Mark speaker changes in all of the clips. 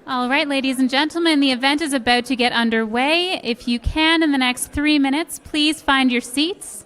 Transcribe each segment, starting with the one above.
Speaker 1: All right, ladies and gentlemen, the event is about to get underway. If you can, in the next 3 minutes, please find your seats.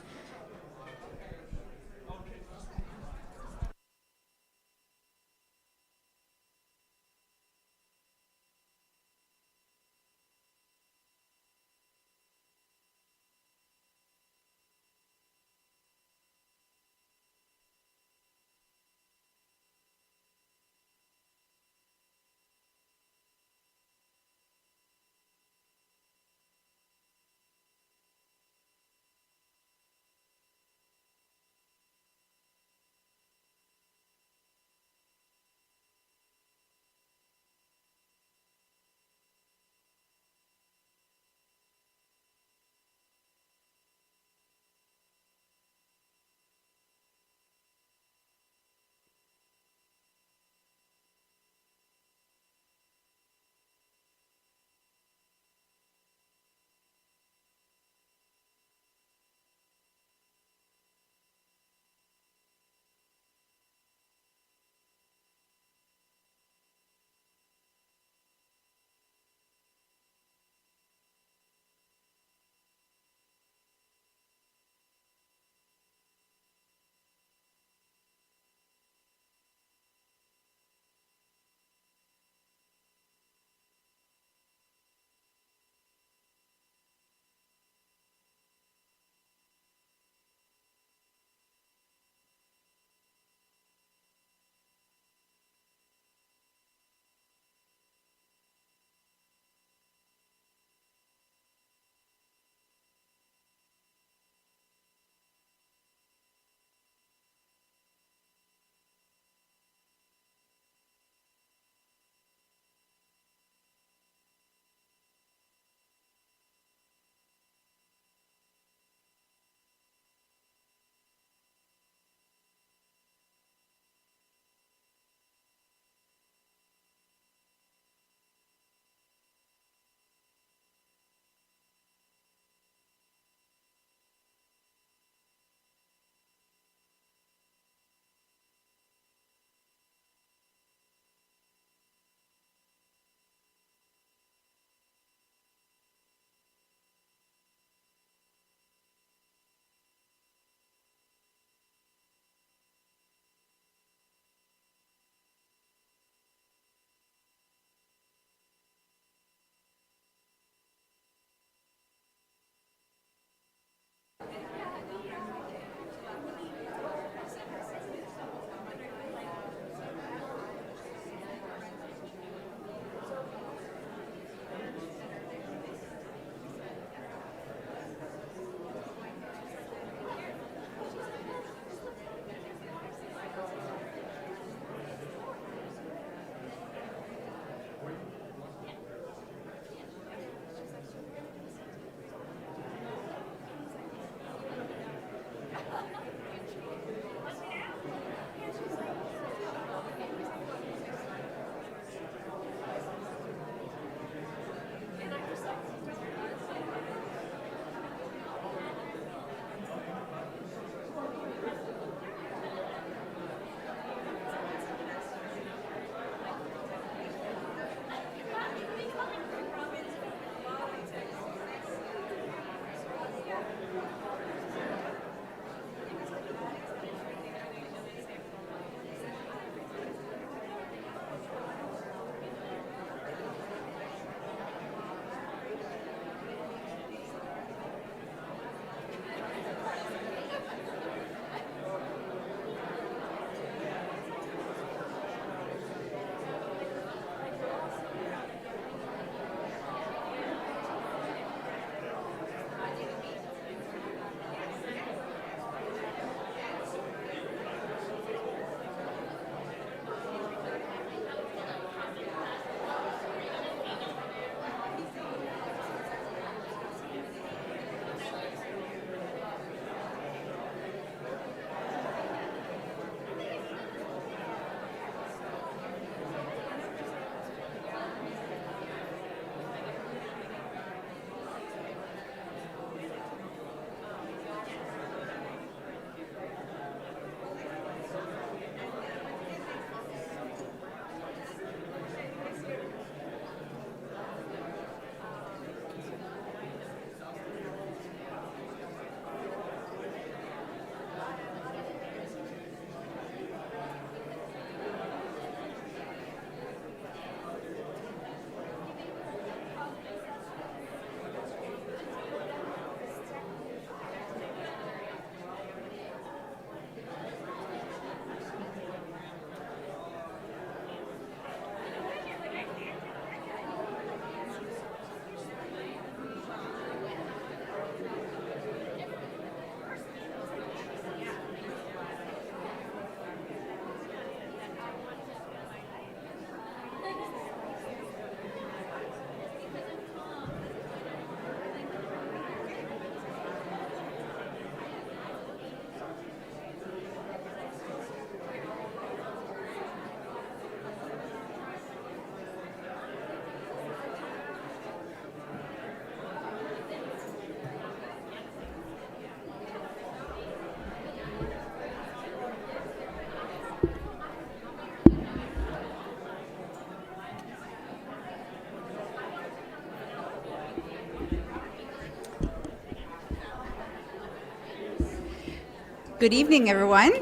Speaker 2: Good evening, everyone.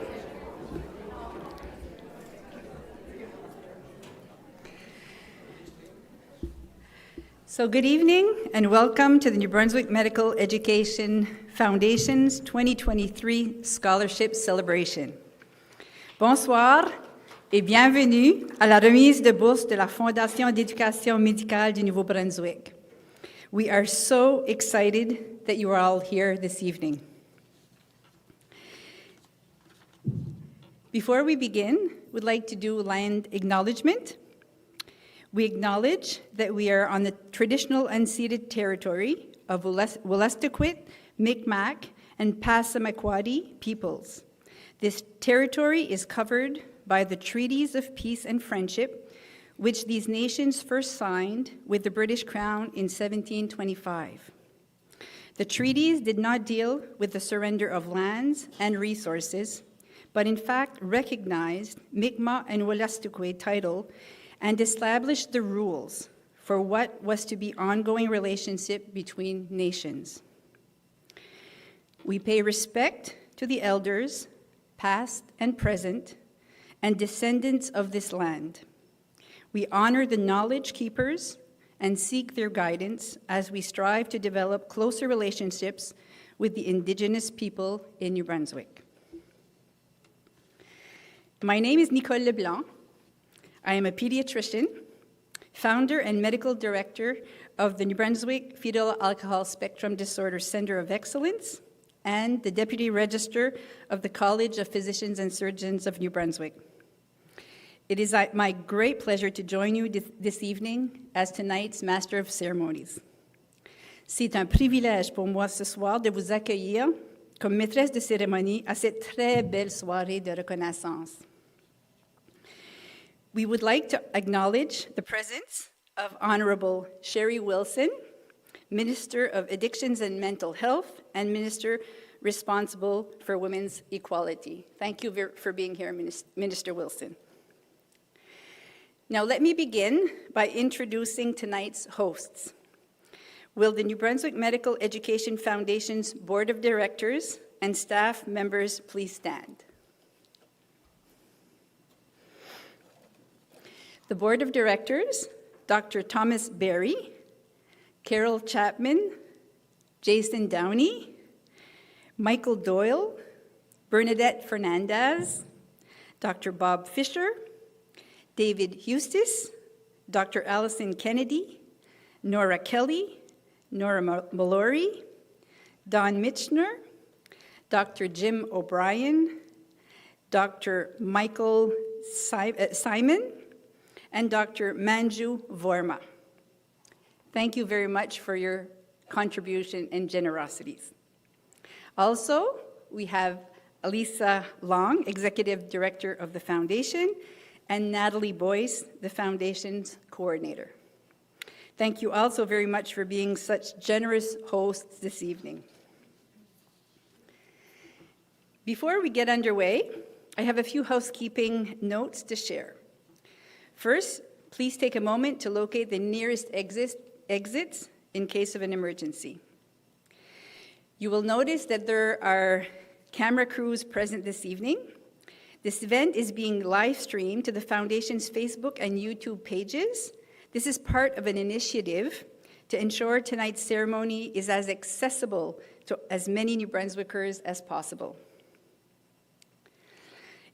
Speaker 2: So good evening and welcome to the New Brunswick Medical Education Foundation's 2023 Scholarship Celebration. Bonsoir et bienvenue à la remise de bourse de la Fondation d'éducation médicale du Nouveau-Brunswick. We are so excited that you are all here this evening. Before we begin, we'd like to do land acknowledgement. We acknowledge that we are on the traditional unceded territory of Wolastoqet, Mi'kmaq, and Passamaquoddy peoples. This territory is covered by the Treaties of Peace and Friendship, which these nations first signed with the British Crown in 1725. The treaties did not deal with the surrender of lands and resources, but in fact recognized Mi'kmaq and Wolastoqet title and established the rules for what was to be ongoing relationship between nations. We pay respect to the elders, past and present, and descendants of this land. We honor the knowledge keepers and seek their guidance as we strive to develop closer relationships with the Indigenous people in New Brunswick. My name is Nicole Leblanc. I am a pediatrician, founder and medical director of the New Brunswick Fetal Alcohol Spectrum Disorder Center of Excellence and the Deputy Register of the College of Physicians and Surgeons of New Brunswick. It is my great pleasure to join you this evening as tonight's Master of Ceremonies. C'est un privilège pour moi ce soir de vous accueillir comme maîtresse de cérémonie à cette très belle soirée de reconnaissance. We would like to acknowledge the presence of Honorable Sherry Wilson, Minister of Addictions and Mental Health, and Minister responsible for women's equality. Thank you for being here, Minister Wilson. Now let me begin by introducing tonight's hosts. Will the New Brunswick Medical Education Foundation's Board of Directors and staff members please stand? The Board of Directors, Dr. Thomas Berry, Carol Chapman, Jason Downey, Michael Doyle, Bernadette Fernandez, Dr. Bob Fisher, David Eustis, Dr. Allison Kennedy, Nora Kelly, Nora Mallory, Don Mitchner, Dr. Jim O'Brien, Dr. Michael Simon, and Dr. Manju Vorma. Thank you very much for your contribution and generosities. Also, we have Elisa Long, Executive Director of the Foundation, and Natalie Boyce, the Foundation's Coordinator. Thank you also very much for being such generous hosts this evening. Before we get underway, I have a few housekeeping notes to share. First, please take a moment to locate the nearest exits in case of an emergency. You will notice that there are camera crews present this evening. This event is being live streamed to the Foundation's Facebook and YouTube pages. This is part of an initiative to ensure tonight's ceremony is as accessible to as many New Brunswickers as possible.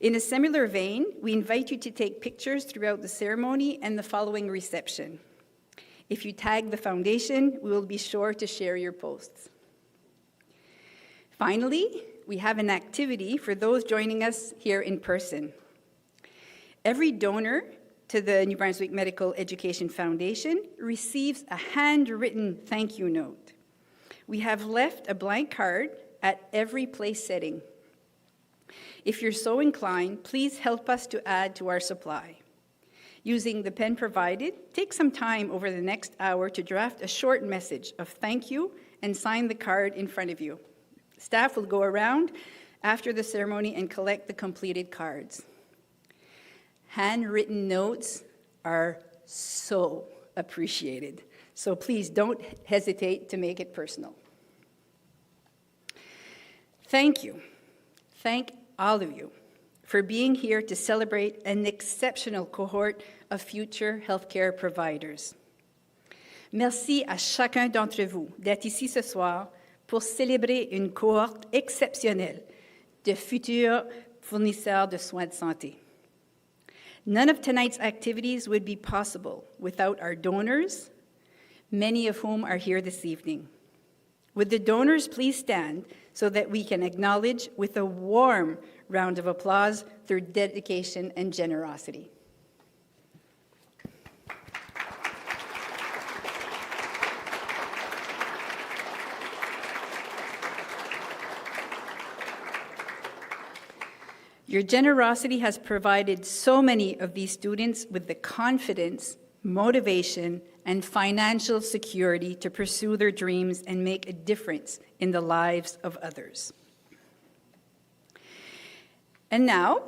Speaker 2: In a similar vein, we invite you to take pictures throughout the ceremony and the following reception. If you tag the Foundation, we will be sure to share your posts. Finally, we have an activity for those joining us here in person. Every donor to the New Brunswick Medical Education Foundation receives a handwritten thank you note. We have left a blank card at every place setting. If you're so inclined, please help us to add to our supply. Using the pen provided, take some time over the next hour to draft a short message of thank you and sign the card in front of you. Staff will go around after the ceremony and collect the completed cards. Handwritten notes are so appreciated, so please don't hesitate to make it personal. Thank you. thank all of you for being here to celebrate an exceptional cohort of future healthcare providers. Merci à chacun d'entre vous d'être ici ce soir pour célébrer une cohorte exceptionnelle de futurs fournisseurs de soins de santé. None of tonight's activities would be possible without our donors, many of whom are here this evening. Would the donors please stand so that we can acknowledge with a warm round of applause their dedication and generosity. Your generosity has provided so many of these students with the confidence, motivation, and financial security to pursue their dreams and make a difference in the lives of others. And now,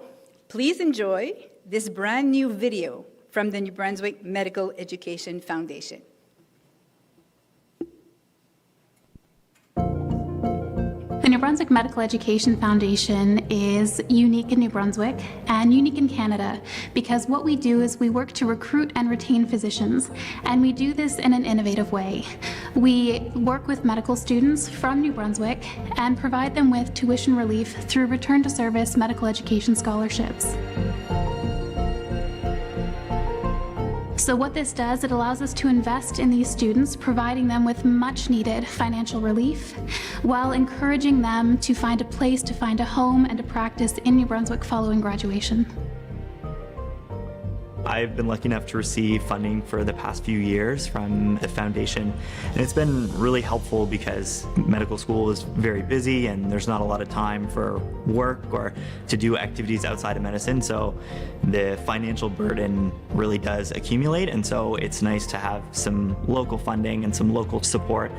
Speaker 2: please enjoy this brand new video from the New Brunswick Medical Education Foundation.
Speaker 1: The New Brunswick Medical Education Foundation is unique in New Brunswick and unique in Canada because what we do is we work to recruit and retain physicians, and we do this in an innovative way. We work with medical students from New Brunswick and provide them with tuition relief through return to service medical education scholarships. So what this does, it allows us to invest in these students, providing them with much needed financial relief, while encouraging them to find a place, to find a home and a practice in New Brunswick following graduation.
Speaker 3: I've been lucky enough to receive funding for the past few years from the foundation, and it's been really helpful because medical school is very busy and there's not a lot of time for work or to do activities outside of medicine, so the financial burden really does accumulate, and so it's nice to have some local funding and some local support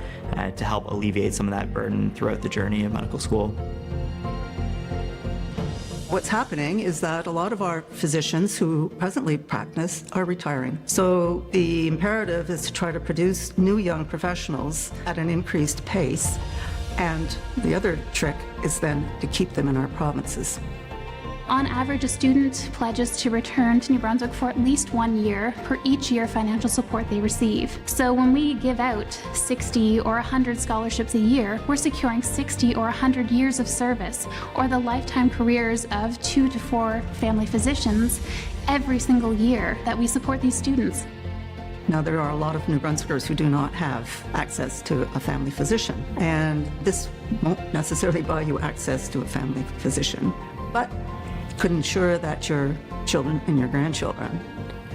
Speaker 3: to help alleviate some of that burden throughout the journey of medical school.
Speaker 4: What's happening is that a lot of our physicians who presently practice are retiring. So the imperative is to try to produce new young professionals at an increased pace. And the other trick is then to keep them in our provinces.
Speaker 1: On average, a student pledges to return to New Brunswick for at least 1 year per each year financial support they receive. So when we give out 60 or 100 scholarships a year, we're securing 60 or 100 years of service, or the lifetime careers of 2 to 4 family physicians every single year that we support these students.
Speaker 4: Now, there are a lot of New Brunswickers who do not have access to a family physician, and this won't necessarily buy you access to a family physician, but could ensure that your children and your grandchildren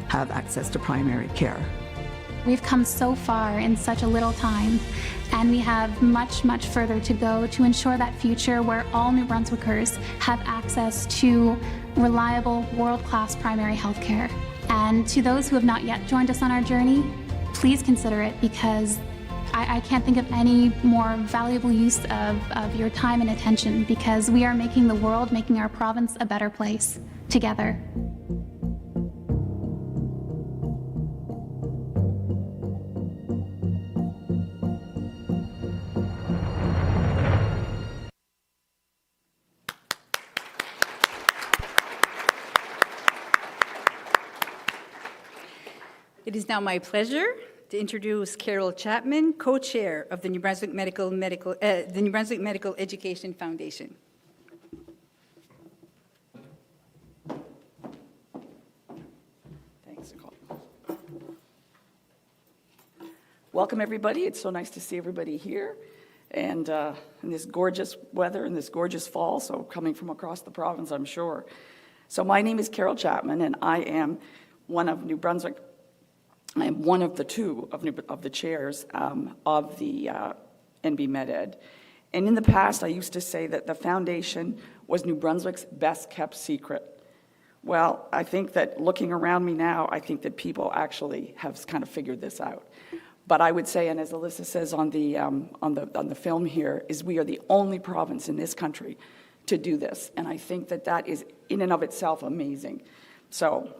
Speaker 4: have access to primary care.
Speaker 1: We've come so far in such a little time, and we have much, much further to go to ensure that future where all New Brunswickers have access to reliable, world-class primary health care. And to those who have not yet joined us on our journey, please consider it, because I can't think of any more valuable use of your time and attention, because we are making the world, making our province a better place together.
Speaker 2: It is now my pleasure to introduce Carol Chapman, co-chair of the New Brunswick Medical Education Foundation.
Speaker 5: Thanks, Nicole. Welcome, everybody. It's so nice to see everybody here, and in this gorgeous weather, in this gorgeous fall, so coming from across the province, I'm sure. So my name is Carol Chapman, and I am one of New Brunswick. I am one of the two of the chairs of the NB MedEd. And in the past, I used to say that the foundation was New Brunswick's best kept secret. Well, I think that looking around me now, I think that people actually have kind of figured this out. But I would say, and as Alyssa says on the film here, is we are the only province in this country to do this. And I think that that is in and of itself amazing. So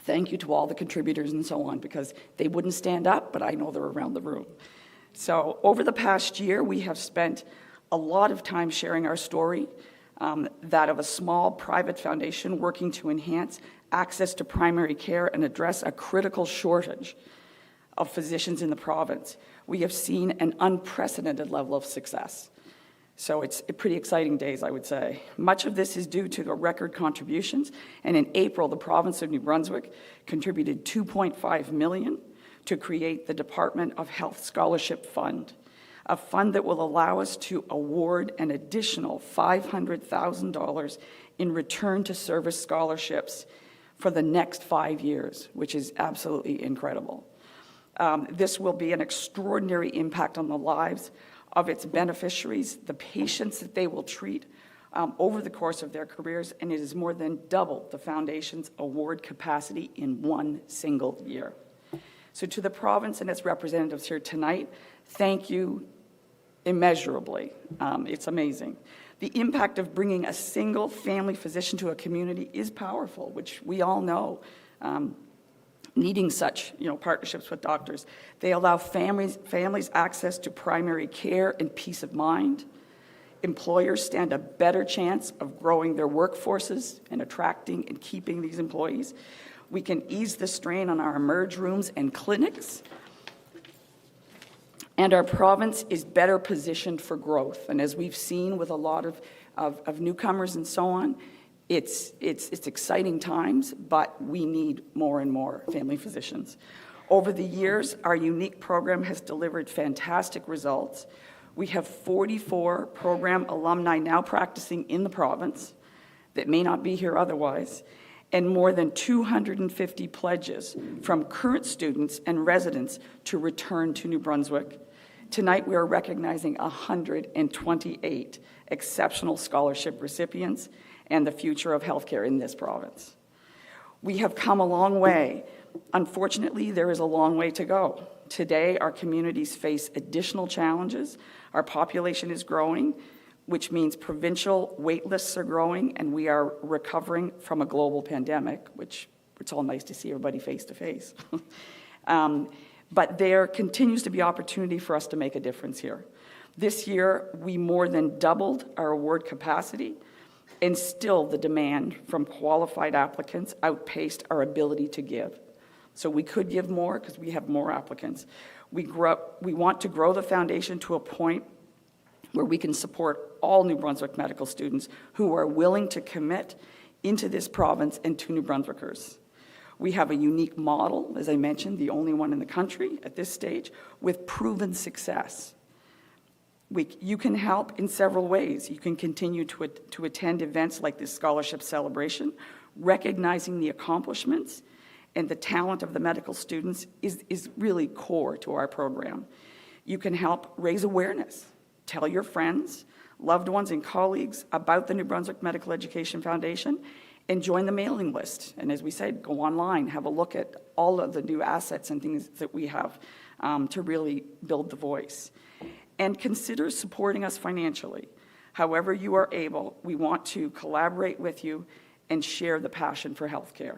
Speaker 5: thank you to all the contributors and so on, because they wouldn't stand up, but I know they're around the room. So over the past year, we have spent a lot of time sharing our story, that of a small private foundation working to enhance access to primary care and address a critical shortage of physicians in the province. We have seen an unprecedented level of success. So it's pretty exciting days, I would say. Much of this is due to the record contributions, and in April, the province of New Brunswick contributed $2.5 million to create the Department of Health Scholarship Fund, a fund that will allow us to award an additional $500,000 in return to service scholarships for the next 5 years, which is absolutely incredible. This will be an extraordinary impact on the lives of its beneficiaries, the patients that they will treat over the course of their careers, and it is more than double the Foundation's award capacity in one single year. So to the province and its representatives here tonight, thank you immeasurably. It's amazing. The impact of bringing a single family physician to a community is powerful, which we all know. Needing such, partnerships with doctors. They allow families access to primary care and peace of mind. Employers stand a better chance of growing their workforces and attracting and keeping these employees. We can ease the strain on our emerge rooms and clinics. And our province is better positioned for growth. And as we've seen with a lot of newcomers and so on, it's exciting times, but we need more and more family physicians. Over the years, our unique program has delivered fantastic results. We have 44 program alumni now practicing in the province that may not be here otherwise, and more than 250 pledges from current students and residents to return to New Brunswick. Tonight, we are recognizing 128 exceptional scholarship recipients and the future of healthcare in this province. We have come a long way. Unfortunately, there is a long way to go. Today, our communities face additional challenges. Our population is growing, which means provincial wait lists are growing, and we are recovering from a global pandemic, which it's all nice to see everybody face to face. But there continues to be opportunity for us to make a difference here. This year, we more than doubled our award capacity, and still the demand from qualified applicants outpaced our ability to give. So we could give more because we have more applicants. We want to grow the foundation to a point where we can support all New Brunswick medical students who are willing to commit into this province and to New Brunswickers. We have a unique model, as I mentioned, the only one in the country at this stage, with proven success. You can help in several ways. You can continue to attend events like this scholarship celebration. Recognizing the accomplishments and the talent of the medical students is really core to our program. You can help raise awareness. Tell your friends, loved ones, and colleagues about the New Brunswick Medical Education Foundation and join the mailing list. And as we said, go online, have a look at all of the new assets and things that we have to really build the voice. And consider supporting us financially. However you are able, we want to collaborate with you and share the passion for healthcare.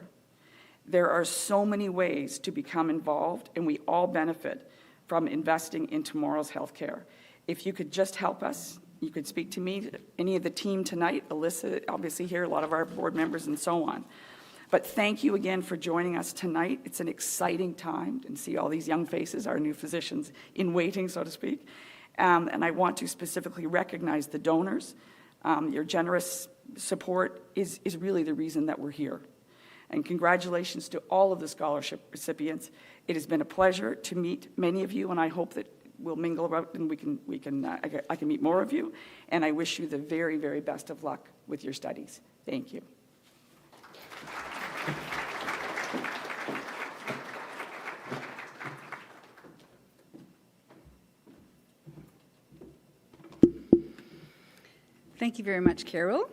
Speaker 5: There are so many ways to become involved, and we all benefit from investing in tomorrow's healthcare. If you could just help us, you could speak to me, any of the team tonight, Alyssa, obviously here, a lot of our board members and so on. But thank you again for joining us tonight. It's an exciting time to see all these young faces, our new physicians in waiting, so to speak. And I want to specifically recognize the donors. Your generous support is really the reason that we're here. And congratulations to all of the scholarship recipients. It has been a pleasure to meet many of you, and I hope that we'll mingle about and I can meet more of you. And I wish you the very, very best of luck with your studies. Thank you.
Speaker 2: Thank you very much, Carol.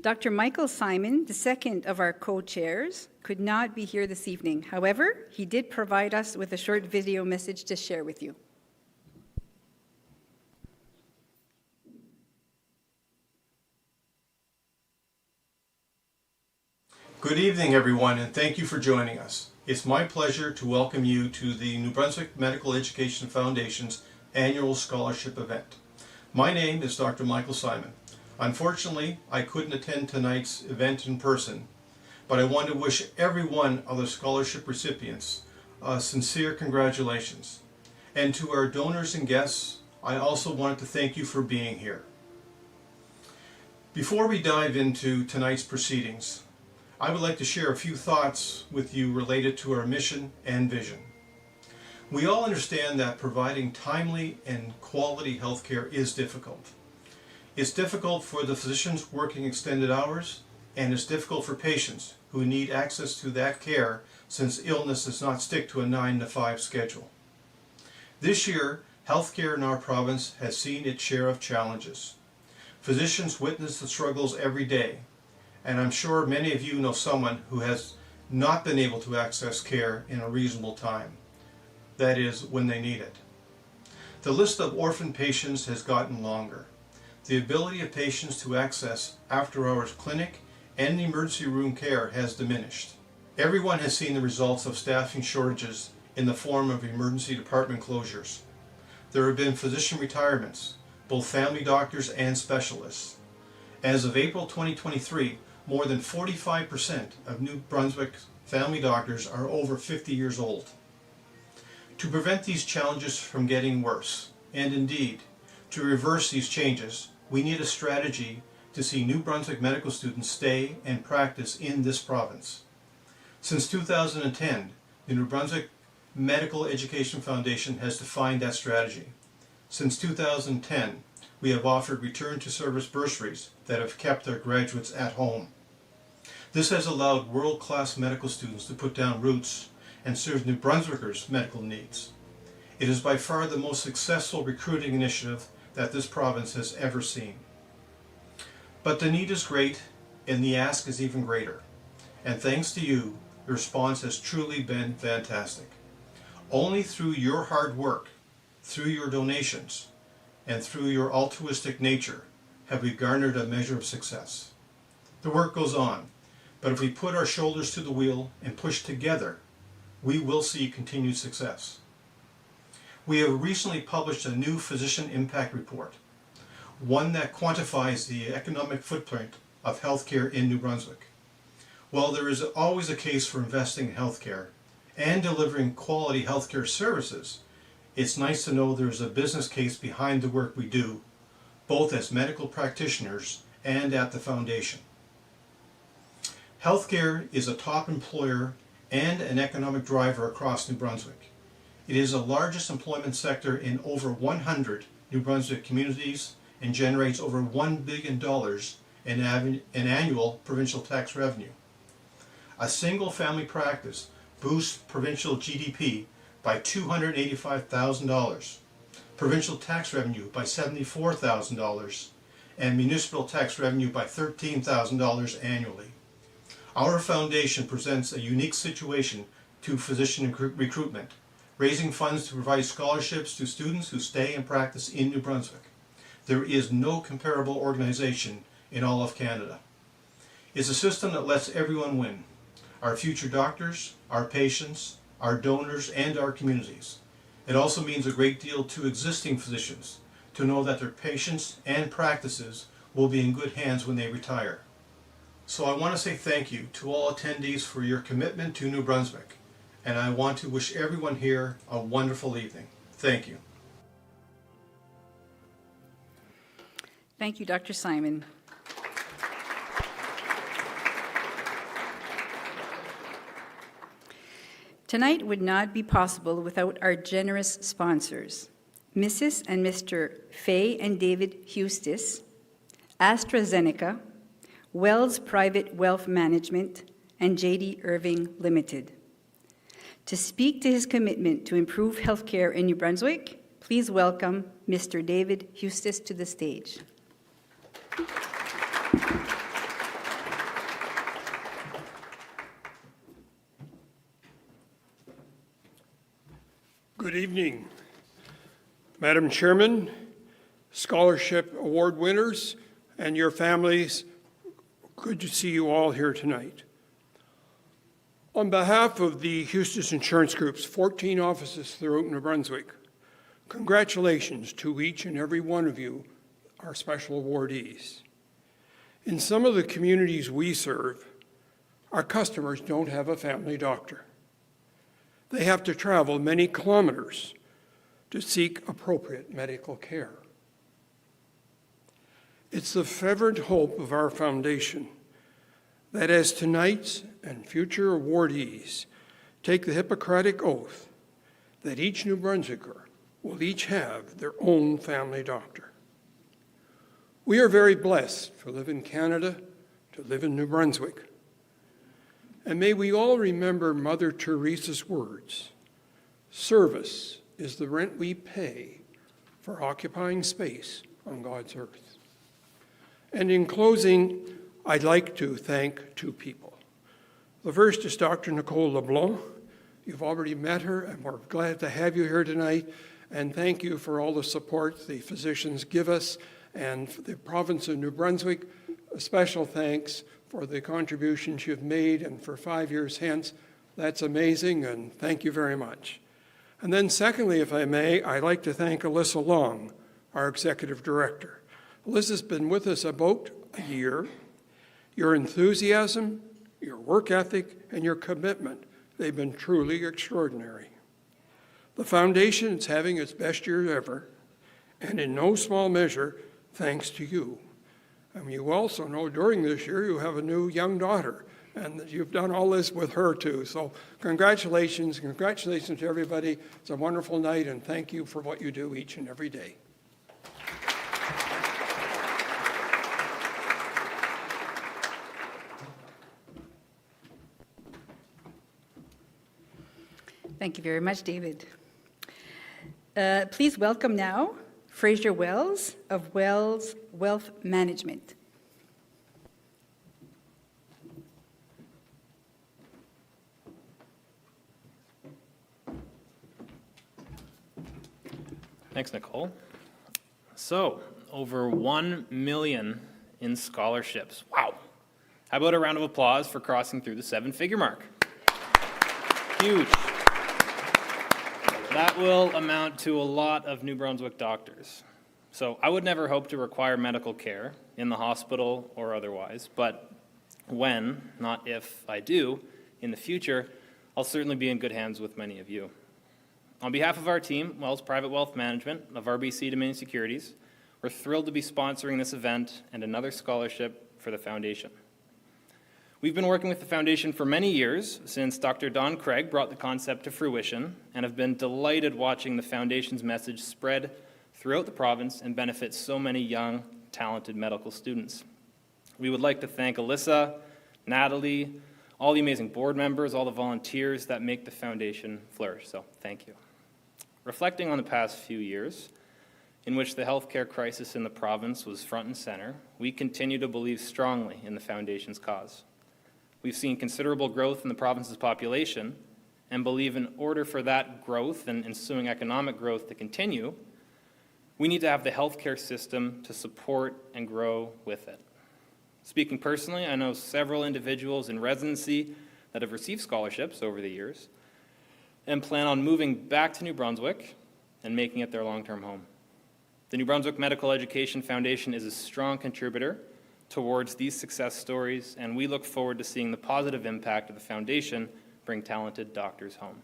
Speaker 2: Dr. Michael Simon, the second of our co-chairs, could not be here this evening. However, he did provide us with a short video message to share with you.
Speaker 6: Good evening, everyone, and thank you for joining us. It's my pleasure to welcome you to the New Brunswick Medical Education Foundation's annual scholarship event. My name is Dr. Michael Simon. Unfortunately, I couldn't attend tonight's event in person, but I want to wish every one of the scholarship recipients sincere congratulations. And to our donors and guests, I also wanted to thank you for being here. Before we dive into tonight's proceedings, I would like to share a few thoughts with you related to our mission and vision. We all understand that providing timely and quality health care is difficult. It's difficult for the physicians working extended hours, and it's difficult for patients who need access to that care since illness does not stick to a 9-to-5 schedule. This year, healthcare in our province has seen its share of challenges. Physicians witness the struggles every day, and I'm sure many of you know someone who has not been able to access care in a reasonable time. That is, when they need it. The list of orphan patients has gotten longer. The ability of patients to access after-hours clinic and emergency room care has diminished. Everyone has seen the results of staffing shortages in the form of emergency department closures. There have been physician retirements, both family doctors and specialists. As of April 2023, more than 45% of New Brunswick family doctors are over 50 years old. To prevent these challenges from getting worse, and indeed, to reverse these changes, we need a strategy to see New Brunswick medical students stay and practice in this province. Since 2010, the New Brunswick Medical Education Foundation has defined that strategy. Since 2010, we have offered return to service bursaries that have kept our graduates at home. This has allowed world-class medical students to put down roots and serve New Brunswickers' medical needs. It is by far the most successful recruiting initiative that this province has ever seen. But the need is great and the ask is even greater. And thanks to you, the response has truly been fantastic. Only through your hard work, through your donations, and through your altruistic nature have we garnered a measure of success. The work goes on, but if we put our shoulders to the wheel and push together, we will see continued success. We have recently published a new physician impact report, one that quantifies the economic footprint of healthcare in New Brunswick. While there is always a case for investing in healthcare and delivering quality healthcare services, it's nice to know there is a business case behind the work we do, both as medical practitioners and at the foundation. Healthcare is a top employer and an economic driver across New Brunswick. It is the largest employment sector in over 100 New Brunswick communities and generates over $1 billion in annual provincial tax revenue. A single family practice boosts provincial GDP by $285,000, provincial tax revenue by $74,000, and municipal tax revenue by $13,000 annually. Our foundation presents a unique situation to physician recruitment, raising funds to provide scholarships to students who stay and practice in New Brunswick. There is no comparable organization in all of Canada. It's a system that lets everyone win: our future doctors, our patients, our donors, and our communities. It also means a great deal to existing physicians to know that their patients and practices will be in good hands when they retire. So I want to say thank you to all attendees for your commitment to New Brunswick, and I want to wish everyone here a wonderful evening. Thank you.
Speaker 2: Thank you, Dr. Simon. Tonight would not be possible without our generous sponsors, Mrs. and Mr. Faye and David Hustis, AstraZeneca, Wells Private Wealth Management, and J.D. Irving Limited. To speak to his commitment to improve healthcare in New Brunswick, please welcome Mr. David Hustis to the stage.
Speaker 7: Good evening, Madam Chairman, scholarship award winners, and your families. Good to see you all here tonight. On behalf of the Hustis Insurance Group's 14 offices throughout New Brunswick, congratulations to each and every one of you, our special awardees. In some of the communities we serve, our customers don't have a family doctor. They have to travel many kilometers to seek appropriate medical care. It's the fervent hope of our foundation that as tonight's and future awardees take the Hippocratic Oath, that each New Brunswicker will each have their own family doctor. We are very blessed to live in Canada, to live in New Brunswick. And may we all remember Mother Teresa's words, "Service is the rent we pay for occupying space on God's earth." And in closing, I'd like to thank two people. The first is Dr. Nicole LeBlanc. You've already met her, and we're glad to have you here tonight. And thank you for all the support the physicians give us, and for the province of New Brunswick, a special thanks for the contributions you've made, and for 5 years hence. That's amazing, and thank you very much. And then secondly, if I may, I'd like to thank Alyssa Long, our executive director. Alyssa's been with us about a year. Your enthusiasm, your work ethic, and your commitment, they've been truly extraordinary. The foundation is having its best year ever, and in no small measure, thanks to you. And you also know during this year you have a new young daughter, and that you've done all this with her too. So congratulations to everybody. It's a wonderful night, and thank you for what you do each and every day.
Speaker 2: Thank you very much, David. Please welcome now Fraser Wells of Wells Wealth Management.
Speaker 8: Thanks, Nicole. So, over 1 million in scholarships. Wow. How about a round of applause for crossing through the 7-figure mark? Huge. That will amount to a lot of New Brunswick doctors. So I would never hope to require medical care in the hospital or otherwise, but when, not if, I do, in the future, I'll certainly be in good hands with many of you. On behalf of our team, Wells Private Wealth Management of RBC Dominion Securities, we're thrilled to be sponsoring this event and another scholarship for the Foundation. We've been working with the Foundation for many years, since Dr. Don Craig brought the concept to fruition, and have been delighted watching the Foundation's message spread throughout the province and benefit so many young, talented medical students. We would like to thank Alyssa, Natalie, all the amazing board members, all the volunteers that make the Foundation flourish, so thank you. Reflecting on the past few years, in which the healthcare crisis in the province was front and center, we continue to believe strongly in the Foundation's cause. We've seen considerable growth in the province's population and believe in order for that growth and ensuing economic growth to continue, we need to have the healthcare system to support and grow with it. Speaking personally, I know several individuals in residency that have received scholarships over the years and plan on moving back to New Brunswick and making it their long-term home. The New Brunswick Medical Education Foundation is a strong contributor towards these success stories, and we look forward to seeing the positive impact of the Foundation bring talented doctors home.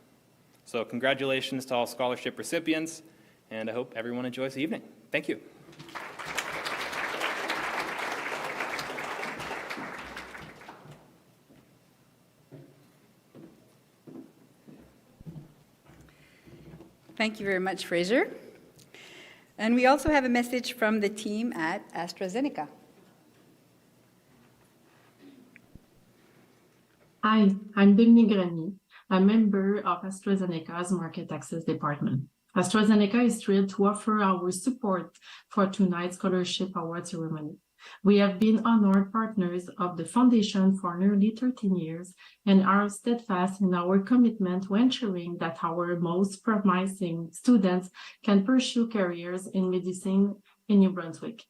Speaker 8: So congratulations to all scholarship recipients, and I hope everyone enjoys the evening. Thank you.
Speaker 2: Thank you very much, Fraser. And we also have a message from the team at AstraZeneca.
Speaker 9: Hi, I'm Dominique Grenier, a member of AstraZeneca's Market Access Department. AstraZeneca is thrilled to offer our support for tonight's Scholarship Award ceremony. We have been honored partners of the Foundation for nearly 13 years and are steadfast in our commitment to ensuring that our most promising students can pursue careers in medicine in New Brunswick.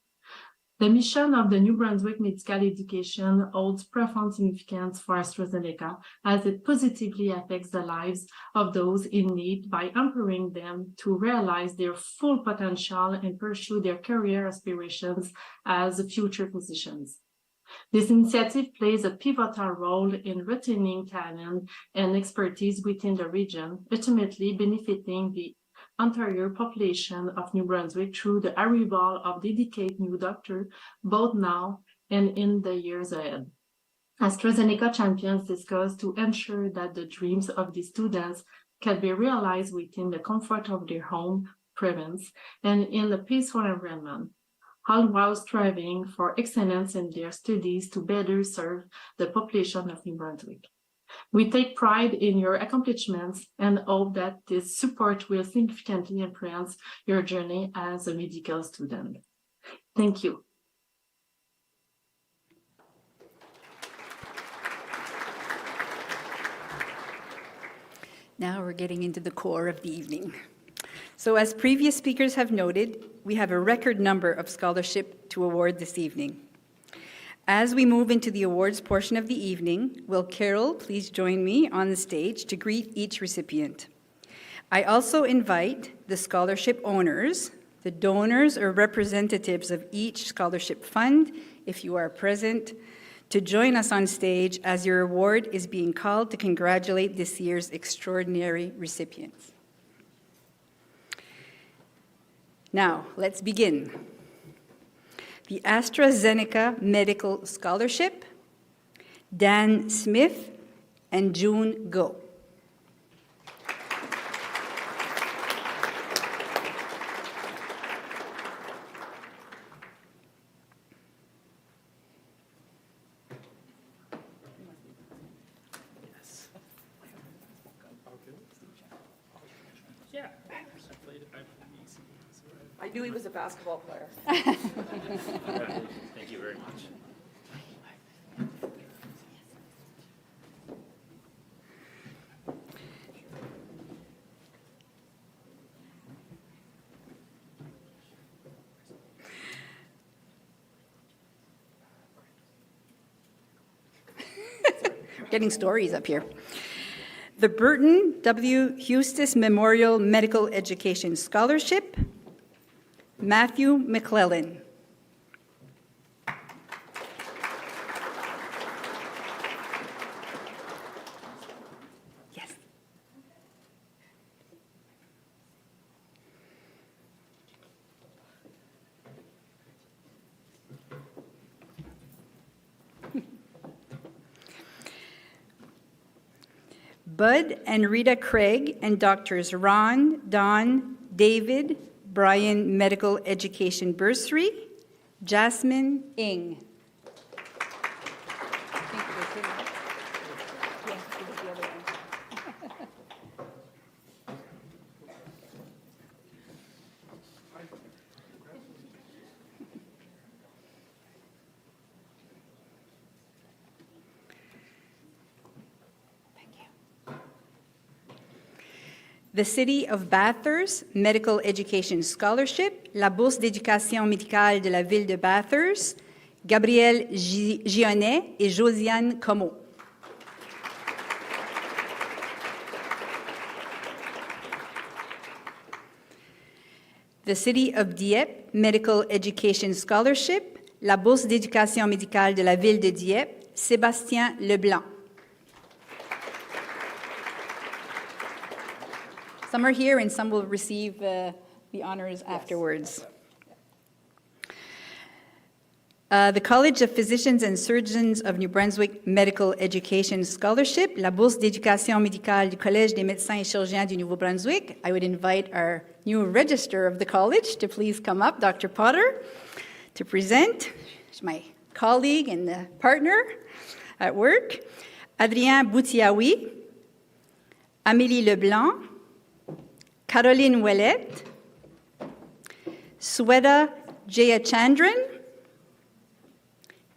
Speaker 9: The mission of the New Brunswick Medical Education holds profound significance for AstraZeneca as it positively affects the lives of those in need by empowering them to realize their full potential and pursue their career aspirations as future physicians. This initiative plays a pivotal role in retaining talent and expertise within the region, ultimately benefiting the entire population of New Brunswick through the arrival of dedicated new doctors, both now and in the years ahead. AstraZeneca champions this cause to ensure that the dreams of the students can be realized within the comfort of their home province and in a peaceful environment, all while striving for excellence in their studies to better serve the population of New Brunswick. We take pride in your accomplishments and hope that this support will significantly influence your journey as a medical student. Thank you.
Speaker 2: Now we're getting into the core of the evening. So as previous speakers have noted, we have a record number of scholarship to award this evening. As we move into the awards portion of the evening, will Carol please join me on the stage to greet each recipient? I also invite the scholarship owners, the donors or representatives of each scholarship fund, if you are present, to join us on stage as your award is being called to congratulate this year's extraordinary recipients. Now, let's begin. The AstraZeneca Medical Scholarship, Dan Smith and June Go.
Speaker 5: I knew he was a basketball player.
Speaker 8: Thank you very much.
Speaker 2: Getting stories up here. The Burton W. Eustis Memorial Medical Education Scholarship, Matthew McClellan. Yes. Bud and Rita Craig and Doctors Ron, Don, David, Brian Medical Education Bursary, Jasmine Ng. The City of Bathurst Medical Education Scholarship, la bourse d'éducation médicale de la ville de Bathurst, Gabrielle Gionnet et Josiane Comeau. The City of Dieppe Medical Education Scholarship, la bourse d'éducation médicale de la ville de Dieppe, Sébastien Leblanc. Some are here and some will receive the honors afterwards. The College of Physicians and Surgeons of New Brunswick Medical Education Scholarship, la bourse d'éducation médicale du Collège des médecins et chirurgiens du Nouveau-Brunswick. I would invite our new register of the college to please come up, Dr. Potter, to present. She's my colleague and partner at work. Adrien Boutiaoui, Amélie Leblanc, Caroline Ouellette, Sweta Jayachandran,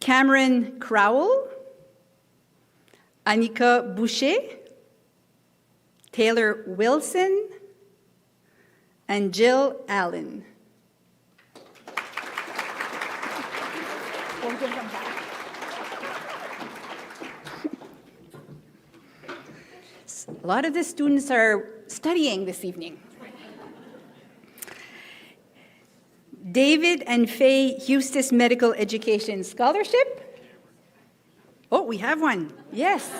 Speaker 2: Cameron Crowell, Annika Boucher, Taylor Wilson, and Jill Allen. A lot of the students are studying this evening. David and Faye Eustis Medical Education Scholarship, Oh, we have one. Yes.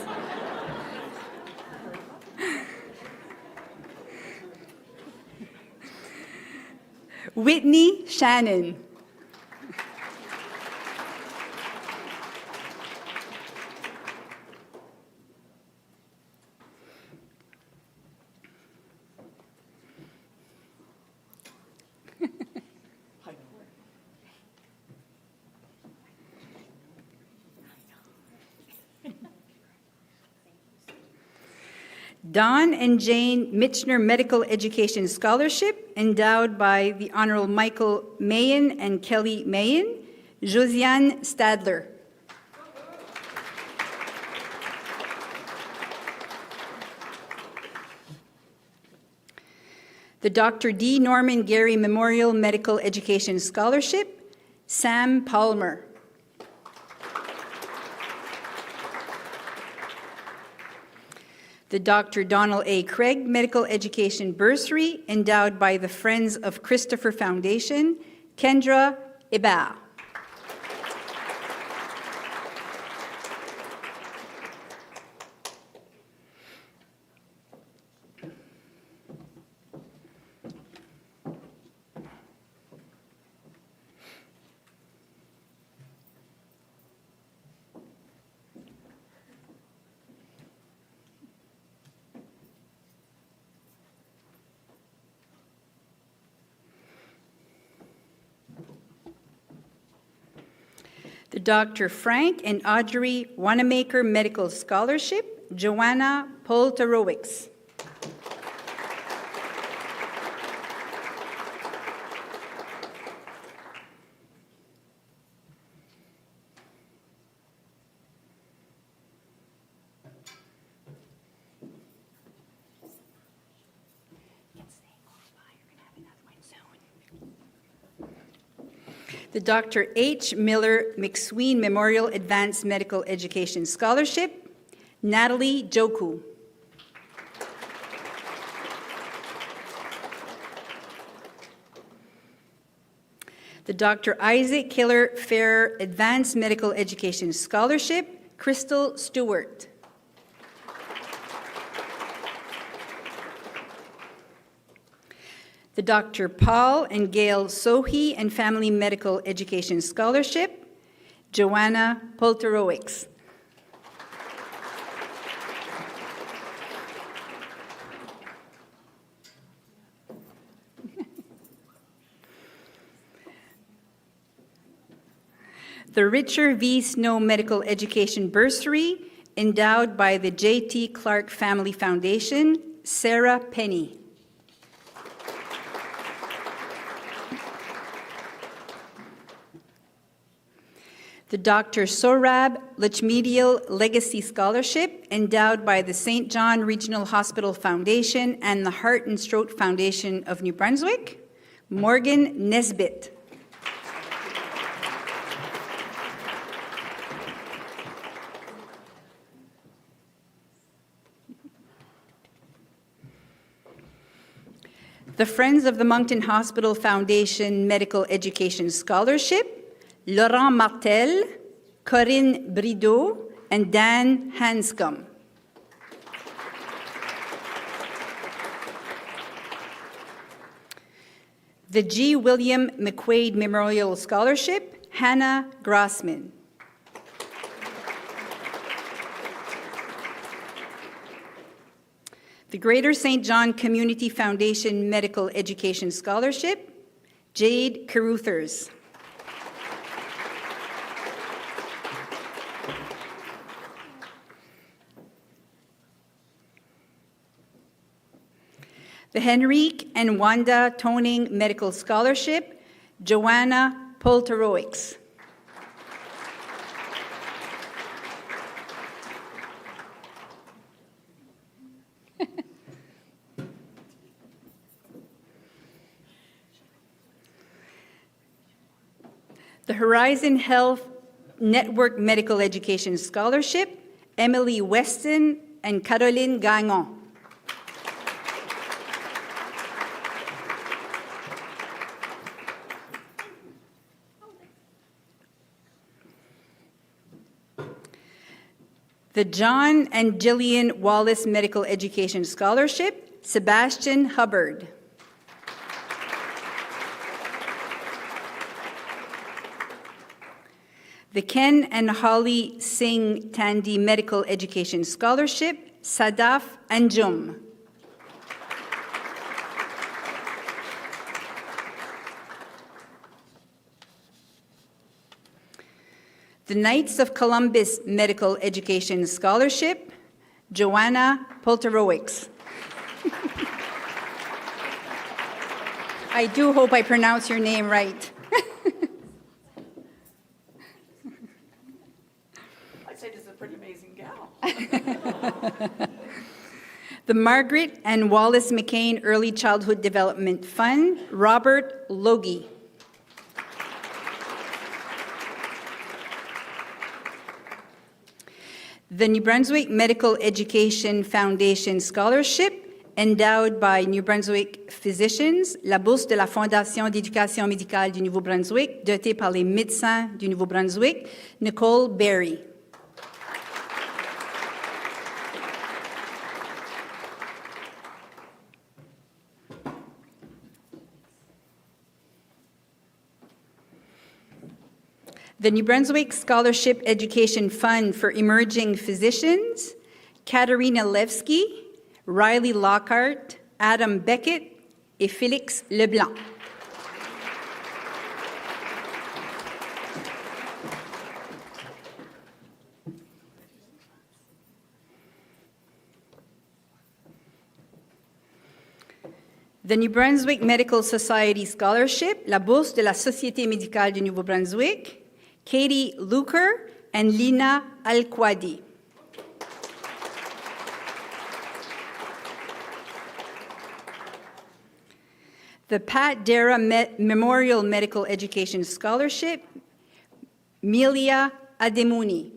Speaker 2: Whitney Shannon. Don and Jane Michener Medical Education Scholarship, endowed by the Honorable Michael Mayen and Kelly Mayen. Josiane Stadler. The Dr. D. Norman Gary Memorial Medical Education Scholarship, Sam Palmer. The Dr. Donald A. Craig Medical Education Bursary, endowed by the Friends of Christopher Foundation, Kendra Ibar. The Dr. Frank and Audrey Wanamaker Medical Scholarship, Joanna Polterowicz. The Dr. H. Miller McSween Memorial Advanced Medical Education Scholarship, Natalie Joku. The Dr. Isaac Killer Fair Advanced Medical Education Scholarship, Crystal Stewart. The Dr. Paul and Gail Sohi and Family Medical Education Scholarship, Joanna Polterowicz. The Richard V. Snow Medical Education Bursary, endowed by the J.T. Clark Family Foundation, Sarah Penny. The Dr. Sorab Lachmedial Legacy Scholarship, endowed by the St. John Regional Hospital Foundation and the Heart and Stroke Foundation of New Brunswick, Morgan Nesbitt. The Friends of the Moncton Hospital Foundation Medical Education Scholarship, Laurent Martel, Corinne Brideau, and Dan Hanscom. The G. William McQuaid Memorial Scholarship, Hannah Grossman. The Greater St. John Community Foundation Medical Education Scholarship, Jade Caruthers. The Henrique and Wanda Toning Medical Scholarship, Joanna Polterowicz. The Horizon Health Network Medical Education Scholarship, Emily Weston and Caroline Gagnon. The John and Jillian Wallace Medical Education Scholarship, Sebastian Hubbard. The Ken and Holly Singh Tandy Medical Education Scholarship, Sadaf Anjum. The Knights of Columbus Medical Education Scholarship, Joanna Polterowicz. I do hope I pronounce your name right.
Speaker 5: I'd say this is a pretty amazing gal.
Speaker 2: The Margaret and Wallace McCain Early Childhood Development Fund, Robert Logie. The New Brunswick Medical Education Foundation Scholarship, endowed by New Brunswick physicians, la bourse de la Fondation d'éducation médicale du Nouveau-Brunswick, dotée par les médecins du Nouveau-Brunswick, Nicole Berry. The New Brunswick Scholarship Education Fund for Emerging Physicians, Katerina Levski, Riley Lockhart, Adam Beckett, et Félix Leblanc. The New Brunswick Medical Society Scholarship, la bourse de la Société médicale du Nouveau-Brunswick, Katie Luker and Lina Alquadi. The Pat Dara Memorial Medical Education Scholarship, Melia Ademouni.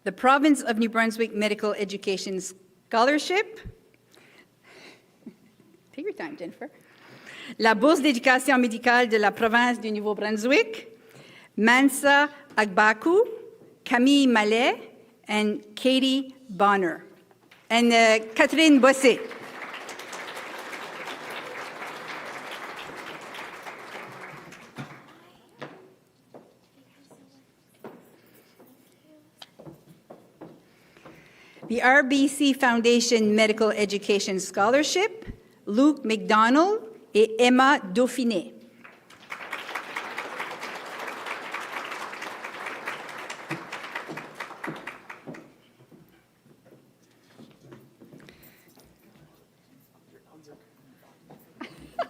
Speaker 2: The Province of New Brunswick Medical Education Scholarship, take your time, Jennifer. La Bourse d'éducation médicale de la Province du Nouveau-Brunswick, Mansa Agbaku, Camille Mallet, and Katie Bonner. And Catherine Bossé. The RBC Foundation Medical Education Scholarship, Luke McDonald et Emma Dauphiné.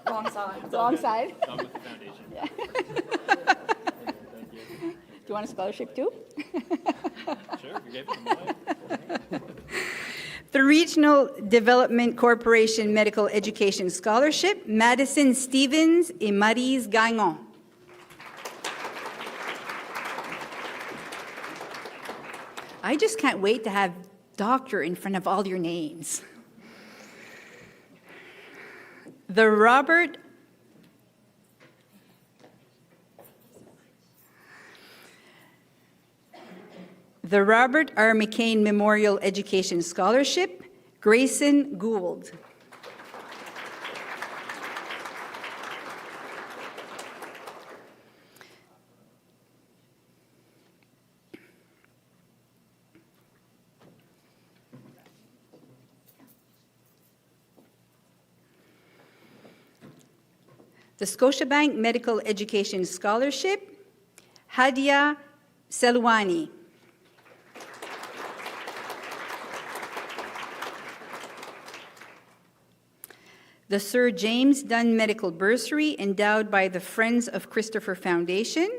Speaker 5: Wrong side.
Speaker 2: Wrong side.
Speaker 8: I'm with the foundation.
Speaker 2: Do you want a scholarship too?
Speaker 8: Sure, you gave it away.
Speaker 2: The Regional Development Corporation Medical Education Scholarship, Madison Stevens et Maryse Gagnon. I just can't wait to have doctor in front of all your names. The Robert R. McCain Memorial Education Scholarship, Grayson Gould. The Scotiabank Medical Education Scholarship, Hadia Selwani. The Sir James Dunn Medical Bursary, endowed by the Friends of Christopher Foundation,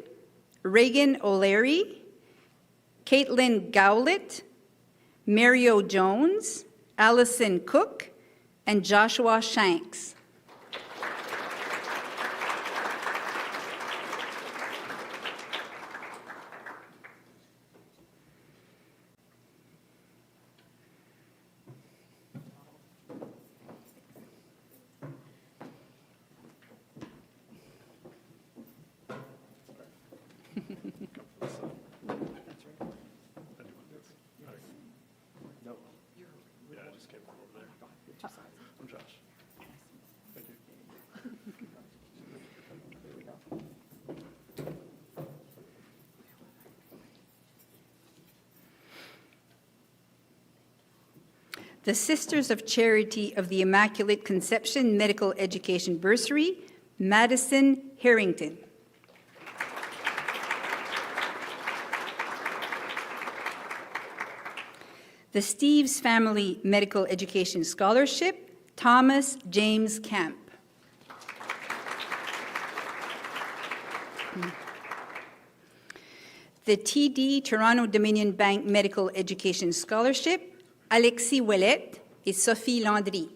Speaker 2: Reagan O'Leary, Caitlin Gowlett, Mario Jones, Allison Cook, and Joshua Shanks. The Sisters of Charity of the Immaculate Conception Medical Education Bursary, Madison Harrington. The Steves Family Medical Education Scholarship, Thomas James Camp. The TD Toronto Dominion Bank Medical Education Scholarship, Alexis Ouellette et Sophie Landry.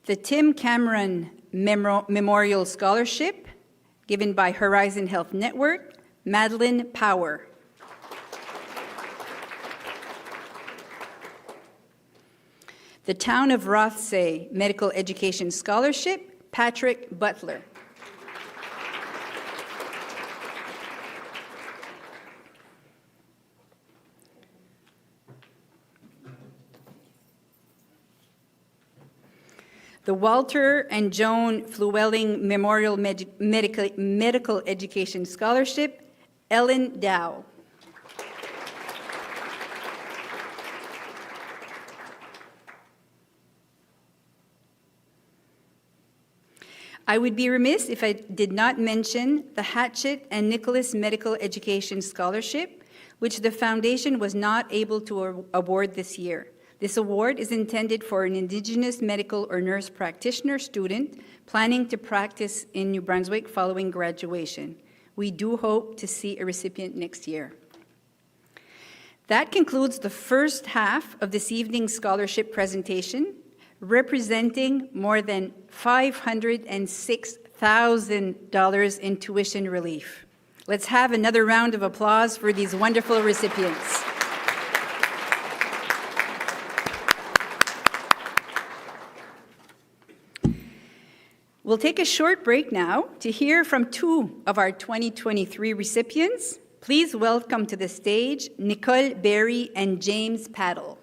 Speaker 2: The Tim Cameron Memorial Scholarship, given by Horizon Health Network, Madeline Power. The Town of Rothsay Medical Education Scholarship, Patrick Butler. The Walter and Joan Flewelling Memorial Medical Education Scholarship, Ellen Dow. I would be remiss if I did not mention the Hatchett and Nicholas Medical Education Scholarship, which the Foundation was not able to award this year. This award is intended for an Indigenous medical or nurse practitioner student planning to practice in New Brunswick following graduation. We do hope to see a recipient next year. That concludes the first half of this evening's scholarship presentation, representing more than $506,000 in tuition relief. Let's have another round of applause for these wonderful recipients. We'll take a short break now to hear from two of our 2023 recipients. Please welcome to the stage Nicole Berry and James Paddle.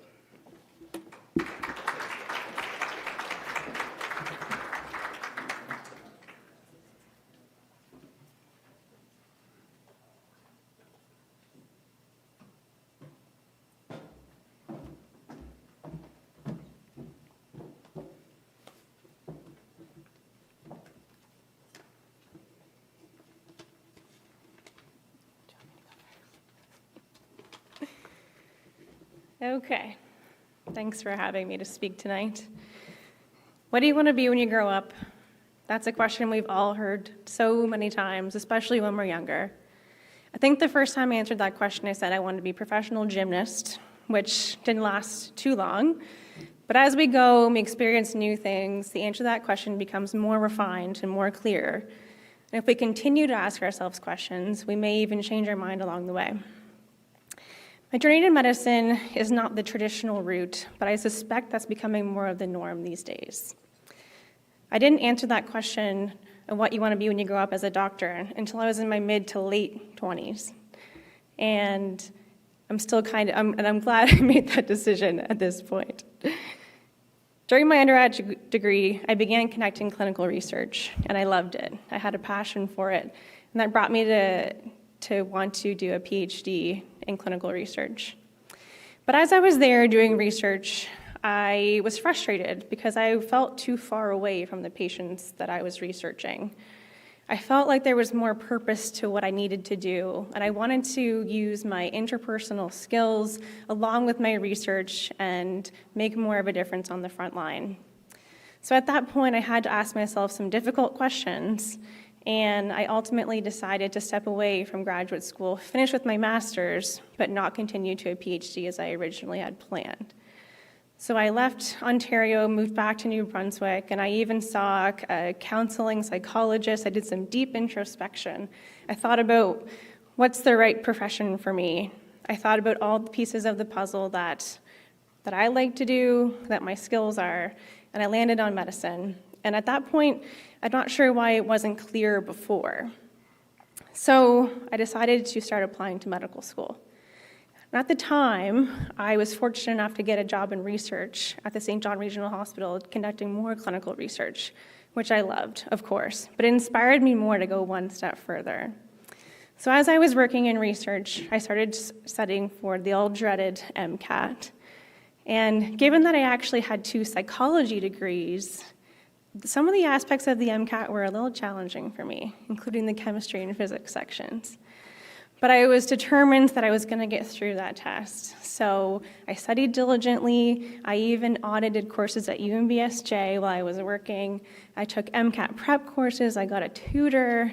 Speaker 10: Okay, thanks for having me to speak tonight. What do you want to be when you grow up? That's a question we've all heard so many times, especially when we're younger. I think the first time I answered that question, I said I wanted to be a professional gymnast, which didn't last too long. But as we go and we experience new things, the answer to that question becomes more refined and more clear. And if we continue to ask ourselves questions, we may even change our mind along the way. My journey to medicine is not the traditional route, but I suspect that's becoming more of the norm these days. I didn't answer that question of what you want to be when you grow up as a doctor until I was in my mid to late 20s. And I'm glad I made that decision at this point. During my undergraduate degree, I began connecting clinical research, and I loved it. I had a passion for it, and that brought me to want to do a PhD in clinical research. But as I was there doing research, I was frustrated because I felt too far away from the patients that I was researching. I felt like there was more purpose to what I needed to do, and I wanted to use my interpersonal skills along with my research and make more of a difference on the front line. So at that point, I had to ask myself some difficult questions, and I ultimately decided to step away from graduate school, finish with my master's, but not continue to a PhD as I originally had planned. So I left Ontario, moved back to New Brunswick, and I even saw a counseling psychologist. I did some deep introspection. I thought about what's the right profession for me. I thought about all the pieces of the puzzle that I like to do, that my skills are, and I landed on medicine. And at that point, I'm not sure why it wasn't clear before. So I decided to start applying to medical school. And at the time, I was fortunate enough to get a job in research at the St. John Regional Hospital, conducting more clinical research, which I loved, of course, but it inspired me more to go one step further. So as I was working in research, I started studying for the all-dreaded MCAT. And given that I actually had 2 psychology degrees, some of the aspects of the MCAT were a little challenging for me, including the chemistry and physics sections. But I was determined that I was going to get through that test. So I studied diligently. I even audited courses at UMBSJ while I was working. I took MCAT prep courses. I got a tutor.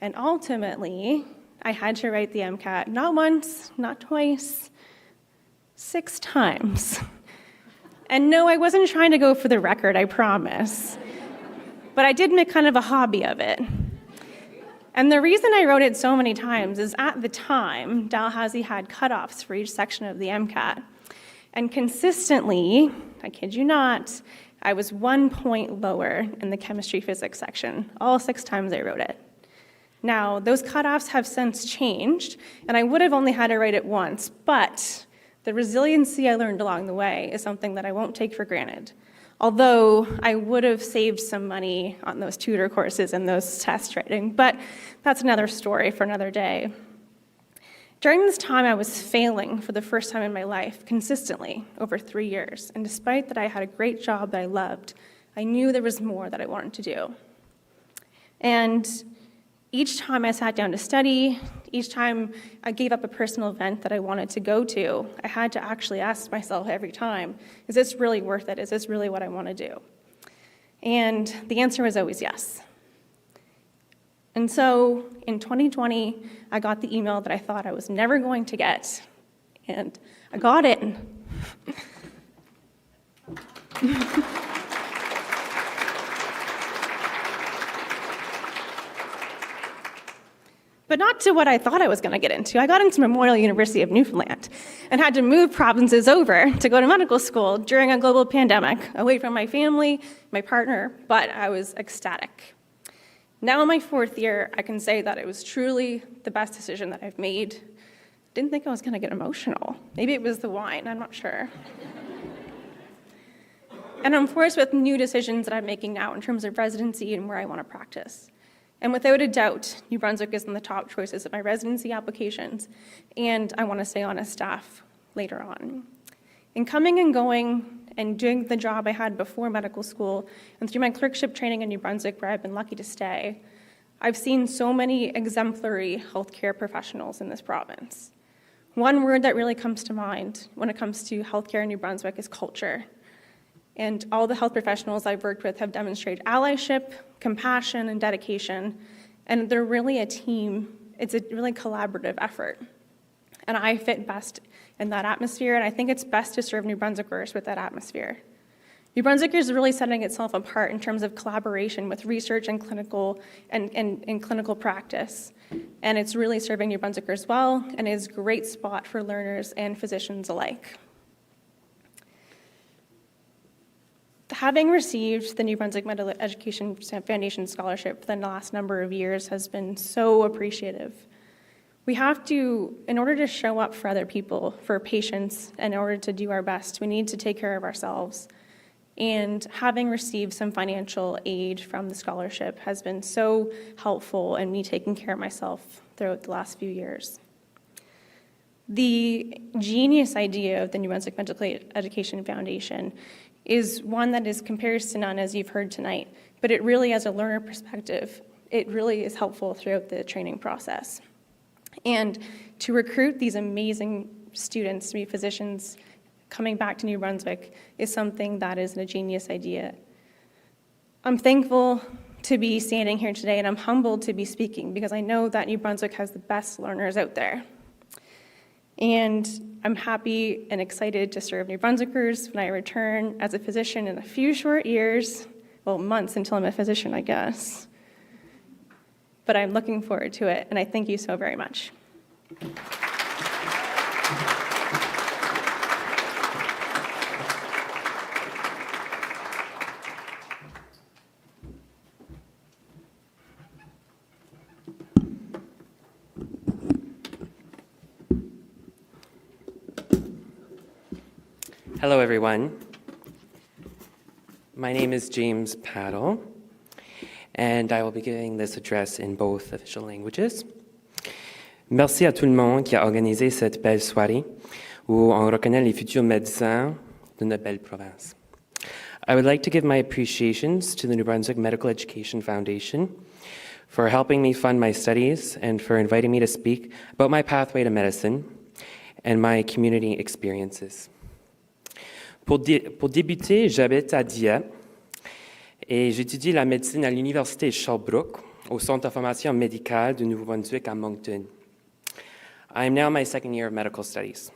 Speaker 10: And ultimately, I had to write the MCAT not once, not twice, 6 times. And no, I wasn't trying to go for the record, I promise. But I did make kind of a hobby of it. And the reason I wrote it so many times is at the time, Dalhousie had cutoffs for each section of the MCAT. And consistently, I kid you not, I was 1 point lower in the chemistry physics section, all 6 times I wrote it. Now, those cutoffs have since changed, and I would have only had to write it once, but the resiliency I learned along the way is something that I won't take for granted. Although I would have saved some money on those tutor courses and those test writing, but that's another story for another day. During this time, I was failing for the first time in my life consistently over 3 years, and despite that I had a great job that I loved, I knew there was more that I wanted to do. And each time I sat down to study, each time I gave up a personal event that I wanted to go to, I had to actually ask myself every time, is this really worth it? Is this really what I want to do? And the answer was always yes. And so in 2020, I got the email that I thought I was never going to get, and I got it. But not to what I thought I was going to get into. I got into Memorial University of Newfoundland and had to move provinces over to go to medical school during a global pandemic, away from my family, my partner, but I was ecstatic. Now in my 4th year, I can say that it was truly the best decision that I've made. Didn't think I was going to get emotional. Maybe it was the wine, I'm not sure. And I'm forced with new decisions that I'm making now in terms of residency and where I want to practice. And without a doubt, New Brunswick is in the top choices of my residency applications, and I want to stay on as staff later on. In coming and going and doing the job I had before medical school and through my clerkship training in New Brunswick, where I've been lucky to stay, I've seen so many exemplary healthcare professionals in this province. One word that really comes to mind when it comes to healthcare in New Brunswick is culture. And all the health professionals I've worked with have demonstrated allyship, compassion, and dedication. And they're really a team. It's a really collaborative effort. And I fit best in that atmosphere, and I think it's best to serve New Brunswickers with that atmosphere. New Brunswick is really setting itself apart in terms of collaboration with research and clinical practice. And it's really serving New Brunswickers well, and is a great spot for learners and physicians alike. Having received the New Brunswick Medical Education Foundation Scholarship for the last number of years has been so appreciative. We have to, in order to show up for other people, for patients, in order to do our best, we need to take care of ourselves. And having received some financial aid from the scholarship has been so helpful in me taking care of myself throughout the last few years. The genius idea of the New Brunswick Medical Education Foundation is one that is compares to none, as you've heard tonight, but it really, as a learner perspective, it really is helpful throughout the training process. And to recruit these amazing students to be physicians coming back to New Brunswick is something that is a genius idea. I'm thankful to be standing here today, and I'm humbled to be speaking because I know that New Brunswick has the best learners out there. And I'm happy and excited to serve New Brunswickers when I return as a physician in a few short years, well, months until I'm a physician, I guess. But I'm looking forward to it, and I thank you so very much.
Speaker 11: Hello, everyone. My name is James Paddle, and I will be giving this address in both official languages. Merci à tout le monde qui a organisé cette belle soirée où on reconnaît les futurs médecins de notre belle province. I would like to give my appreciations to the New Brunswick Medical Education Foundation for helping me fund my studies and for inviting me to speak about my pathway to medicine and my community experiences. Pour débuter, j'habite à Dieppe et j'étudie la médecine à l'Université Sherbrooke au Centre de formation médicale du Nouveau-Brunswick à Moncton. I am now in my second year of medical studies.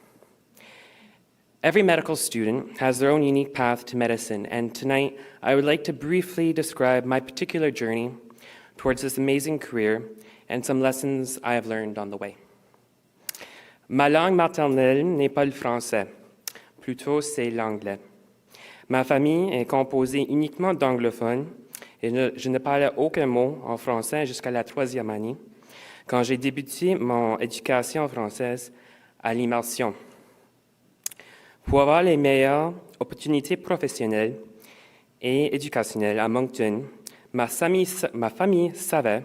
Speaker 11: Every medical student has their own unique path to medicine, and tonight I would like to briefly describe my particular journey towards this amazing career and some lessons I have learned on the way. Ma langue maternelle n'est pas le français, plutôt c'est l'anglais. Ma famille est composée uniquement d'anglophones et je ne parlais aucun mot en français jusqu'à la 3e année, quand j'ai débuté mon éducation française à l'immersion. Pour avoir les meilleures opportunités professionnelles et éducationnelles à Moncton, ma famille savait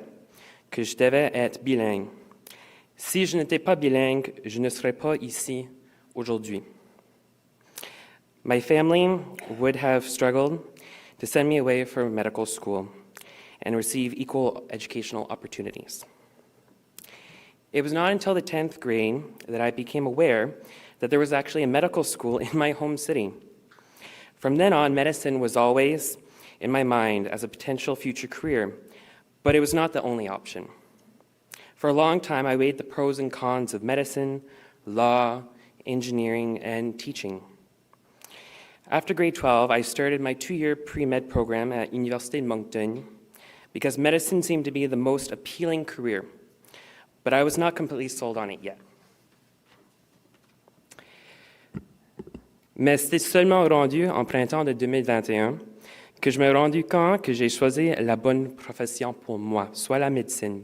Speaker 11: que je devais être bilingue. Si je n'étais pas bilingue, je ne serais pas ici aujourd'hui. My family would have struggled to send me away from medical school and receive equal educational opportunities. It was not until the 10th grade that I became aware that there was actually a medical school in my home city. From then on, medicine was always in my mind as a potential future career, but it was not the only option. For a long time, I weighed the pros and cons of medicine, law, engineering, and teaching. After grade 12, I started my 2-year pre-med program at Université de Moncton because medicine seemed to be the most appealing career, but I was not completely sold on it yet. Mais c'était seulement rendu en printemps de 2021 que je me suis rendu compte que j'ai choisi la bonne profession pour moi, soit la médecine.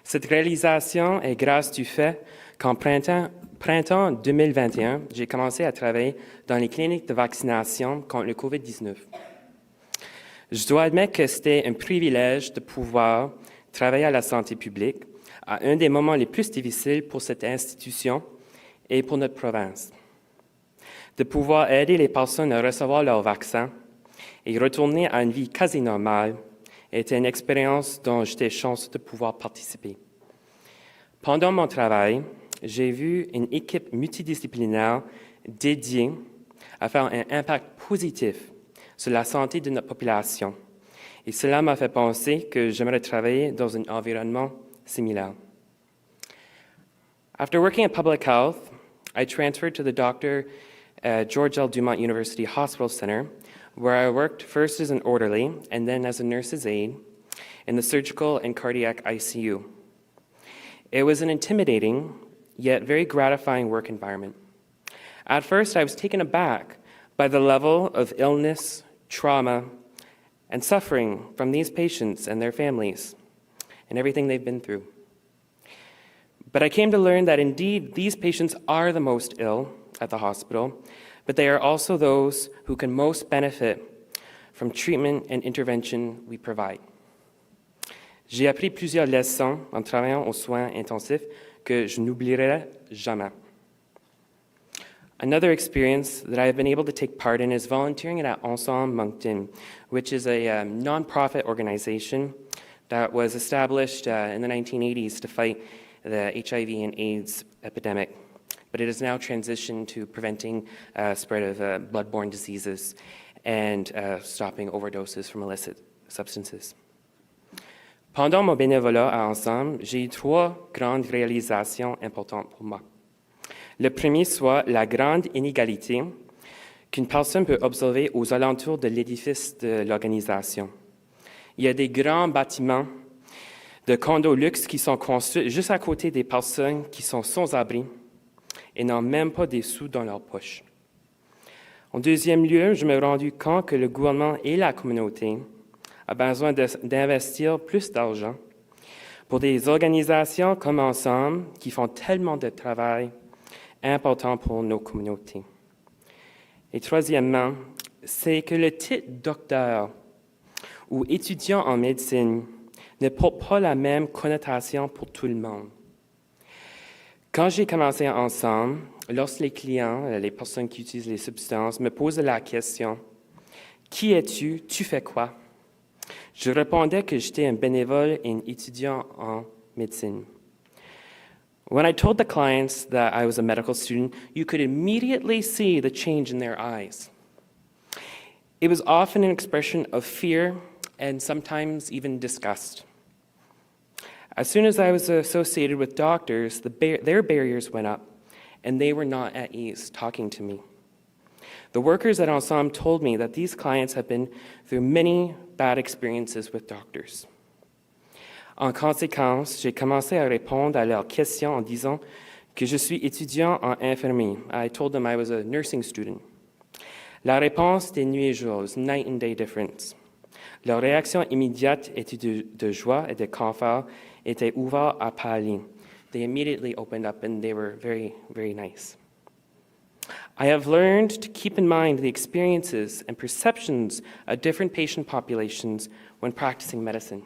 Speaker 11: Cette réalisation est grâce du fait qu'en printemps 2021, j'ai commencé à travailler dans les cliniques de vaccination contre le COVID-19. Je dois admettre que c'était un privilège de pouvoir travailler à la santé publique à un des moments les plus difficiles pour cette institution et pour notre province. De pouvoir aider les personnes à recevoir leur vaccin et retourner à une vie quasi normale était une expérience dont j'étais chanceux de pouvoir participer. Pendant mon travail, j'ai vu une équipe multidisciplinaire dédiée à faire un impact positif sur la santé de notre population. Et cela m'a fait penser que j'aimerais travailler dans un environnement similaire. After working at public health, I transferred to the Dr. George L. Dumont University Hospital Center, where I worked first as an orderly and then as a nurse's aide in the surgical and cardiac ICU. It was an intimidating, yet very gratifying work environment. At first, I was taken aback by the level of illness, trauma, and suffering from these patients and their families, and everything they've been through. But I came to learn that indeed these patients are the most ill at the hospital, but they are also those who can most benefit from treatment and intervention we provide. J'ai appris plusieurs leçons en travaillant aux soins intensifs que je n'oublierai jamais. Another experience that I have been able to take part in is volunteering at Ensemble Moncton, which is a nonprofit organization that was established in the 1980s to fight the HIV and AIDS epidemic, but it has now transitioned to preventing spread of bloodborne diseases and stopping overdoses from illicit substances. Pendant mon bénévolat à Ensemble, j'ai eu 3 grandes réalisations importantes pour moi. Le premier soit la grande inégalité qu'une personne peut observer aux alentours de l'édifice de l'organisation. Il y a des grands bâtiments de condos luxe qui sont construits juste à côté des personnes qui sont sans abri et n'ont même pas des sous dans leur poche. En deuxième lieu, je me suis rendu compte que le gouvernement et la communauté ont besoin d'investir plus d'argent pour des organisations comme Ensemble qui font tellement de travail important pour nos communautés. Et troisièmement, c'est que le titre docteur ou étudiant en médecine ne porte pas la même connotation pour tout le monde. Quand j'ai commencé ensemble, lorsque les clients, les personnes qui utilisent les substances, me posaient la question « Qui es-tu? Tu fais quoi? » Je répondais que j'étais un bénévole et un étudiant en médecine. When I told the clients that I was a medical student, you could immediately see the change in their eyes. It was often an expression of fear and sometimes even disgust. As soon as I was associated with doctors, their barriers went up, and they were not at ease talking to me. The workers at Ensemble told me that these clients have been through many bad experiences with doctors. En conséquence, j'ai commencé à répondre à leurs questions en disant que je suis étudiant en infirmier. I told them I was a nursing student. La réponse était nuit et jour, it was night and day difference. Leur réaction immédiate était de joie et de confort, étaient ouverts à parler. They immediately opened up and they were very, very nice. I have learned to keep in mind the experiences and perceptions of different patient populations when practicing medicine.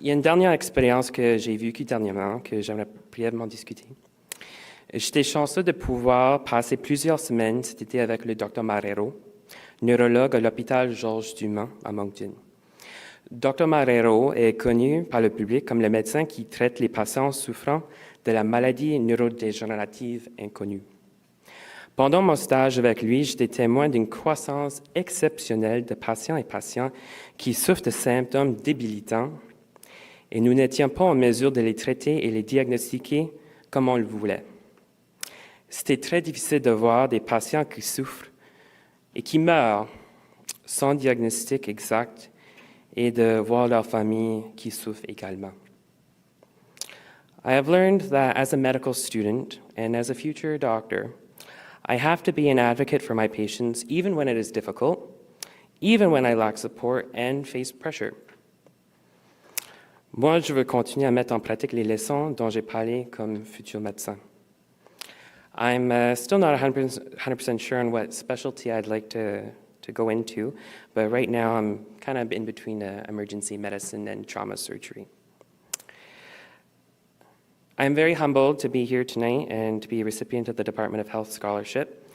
Speaker 11: Il y a une dernière expérience que j'ai vécue dernièrement que j'aimerais brièvement discuter. J'étais chanceux de pouvoir passer plusieurs semaines cet été avec le Dr Marrero, neurologue à l'hôpital Georges Dumont à Moncton. Dr Marrero est connu par le public comme le médecin qui traite les patients souffrant de la maladie neurodégénérative inconnue. Pendant mon stage avec lui, j'étais témoin d'une croissance exceptionnelle de patients et patients qui souffrent de symptômes débilitants et nous n'étions pas en mesure de les traiter et les diagnostiquer comme on le voulait. C'était très difficile de voir des patients qui souffrent et qui meurent sans diagnostic exact et de voir leur famille qui souffre également. I have learned that as a medical student and as a future doctor, I have to be an advocate for my patients even when it is difficult, even when I lack support and face pressure. Moi, je veux continuer à mettre en pratique les leçons dont j'ai parlé comme futur médecin. I'm still not 100% sure on what specialty I'd like to go into, but right now I'm kind of in between emergency medicine and trauma surgery. I'm very humbled to be here tonight and to be a recipient of the Department of Health Scholarship.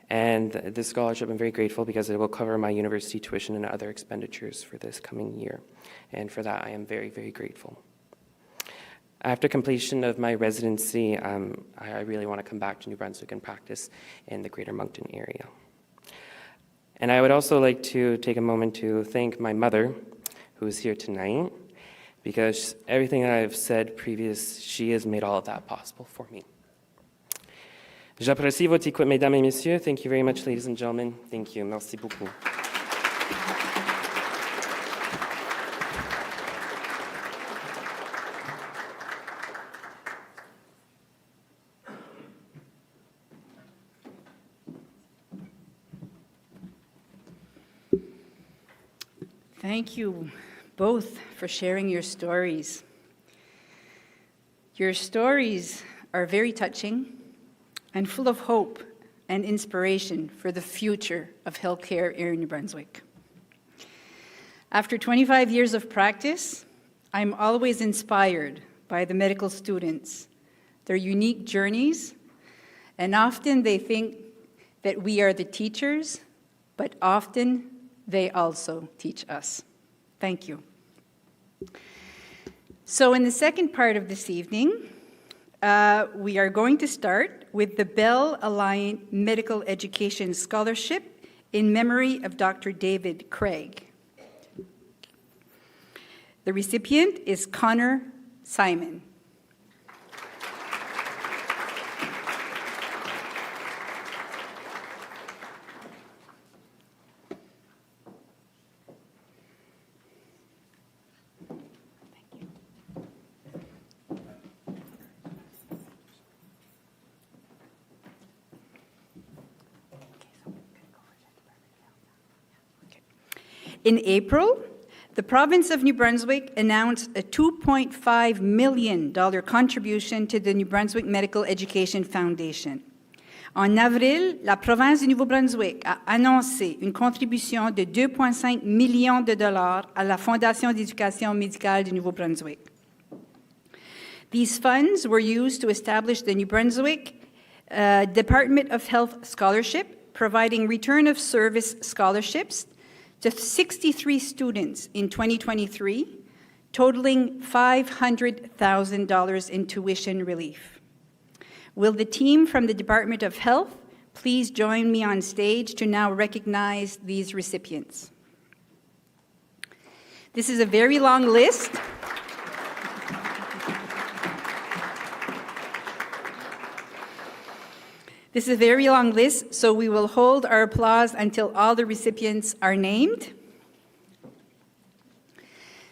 Speaker 11: And this scholarship, I'm very grateful because it will cover my university tuition and other expenditures for this coming year. And for that, I am very, very grateful. After completion of my residency, I really want to come back to New Brunswick and practice in the Greater Moncton area. And I would also like to take a moment to thank my mother, who is here tonight, because everything I've said previous, she has made all of that possible for me. J'apprécie votre écoute, mesdames et messieurs. Thank you very much, ladies and gentlemen. Thank you. Merci beaucoup.
Speaker 2: Thank you both for sharing your stories. Your stories are very touching and full of hope and inspiration for the future of healthcare here in New Brunswick. After 25 years of practice, I'm always inspired by the medical students, their unique journeys, and often they think that we are the teachers, but often they also teach us. Thank you. So in the second part of this evening, we are going to start with the Bell Alliance Medical Education Scholarship in memory of Dr. David Craig. The recipient is Connor Simon. In April, the province of New Brunswick announced a $2.5 million contribution to the New Brunswick Medical Education Foundation. En avril, la province du Nouveau-Brunswick a annoncé une contribution de 2,5 millions de dollars à la Fondation d'éducation médicale du Nouveau-Brunswick. These funds were used to establish the New Brunswick Department of Health Scholarship, providing return of service scholarships to 63 students in 2023, totaling $500,000 in tuition relief. Will the team from the Department of Health please join me on stage to now recognize these recipients? This is a very long list. This is a very long list, so we will hold our applause until all the recipients are named.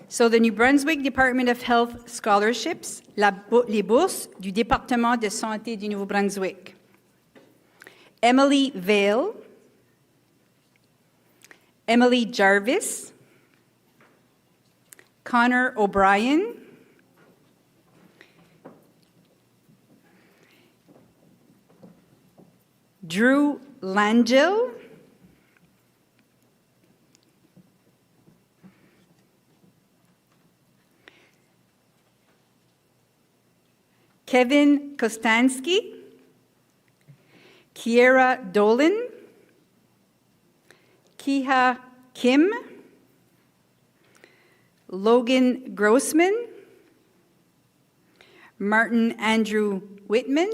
Speaker 2: So the New Brunswick Department of Health Scholarships, les bourses du département de santé du Nouveau-Brunswick. Emily Vale, Emily Jarvis, Connor O'Brien, Drew Langell, Kevin Kostansky, Kiera Dolan, Kiha Kim, Logan Grossman, Martin Andrew Whitman,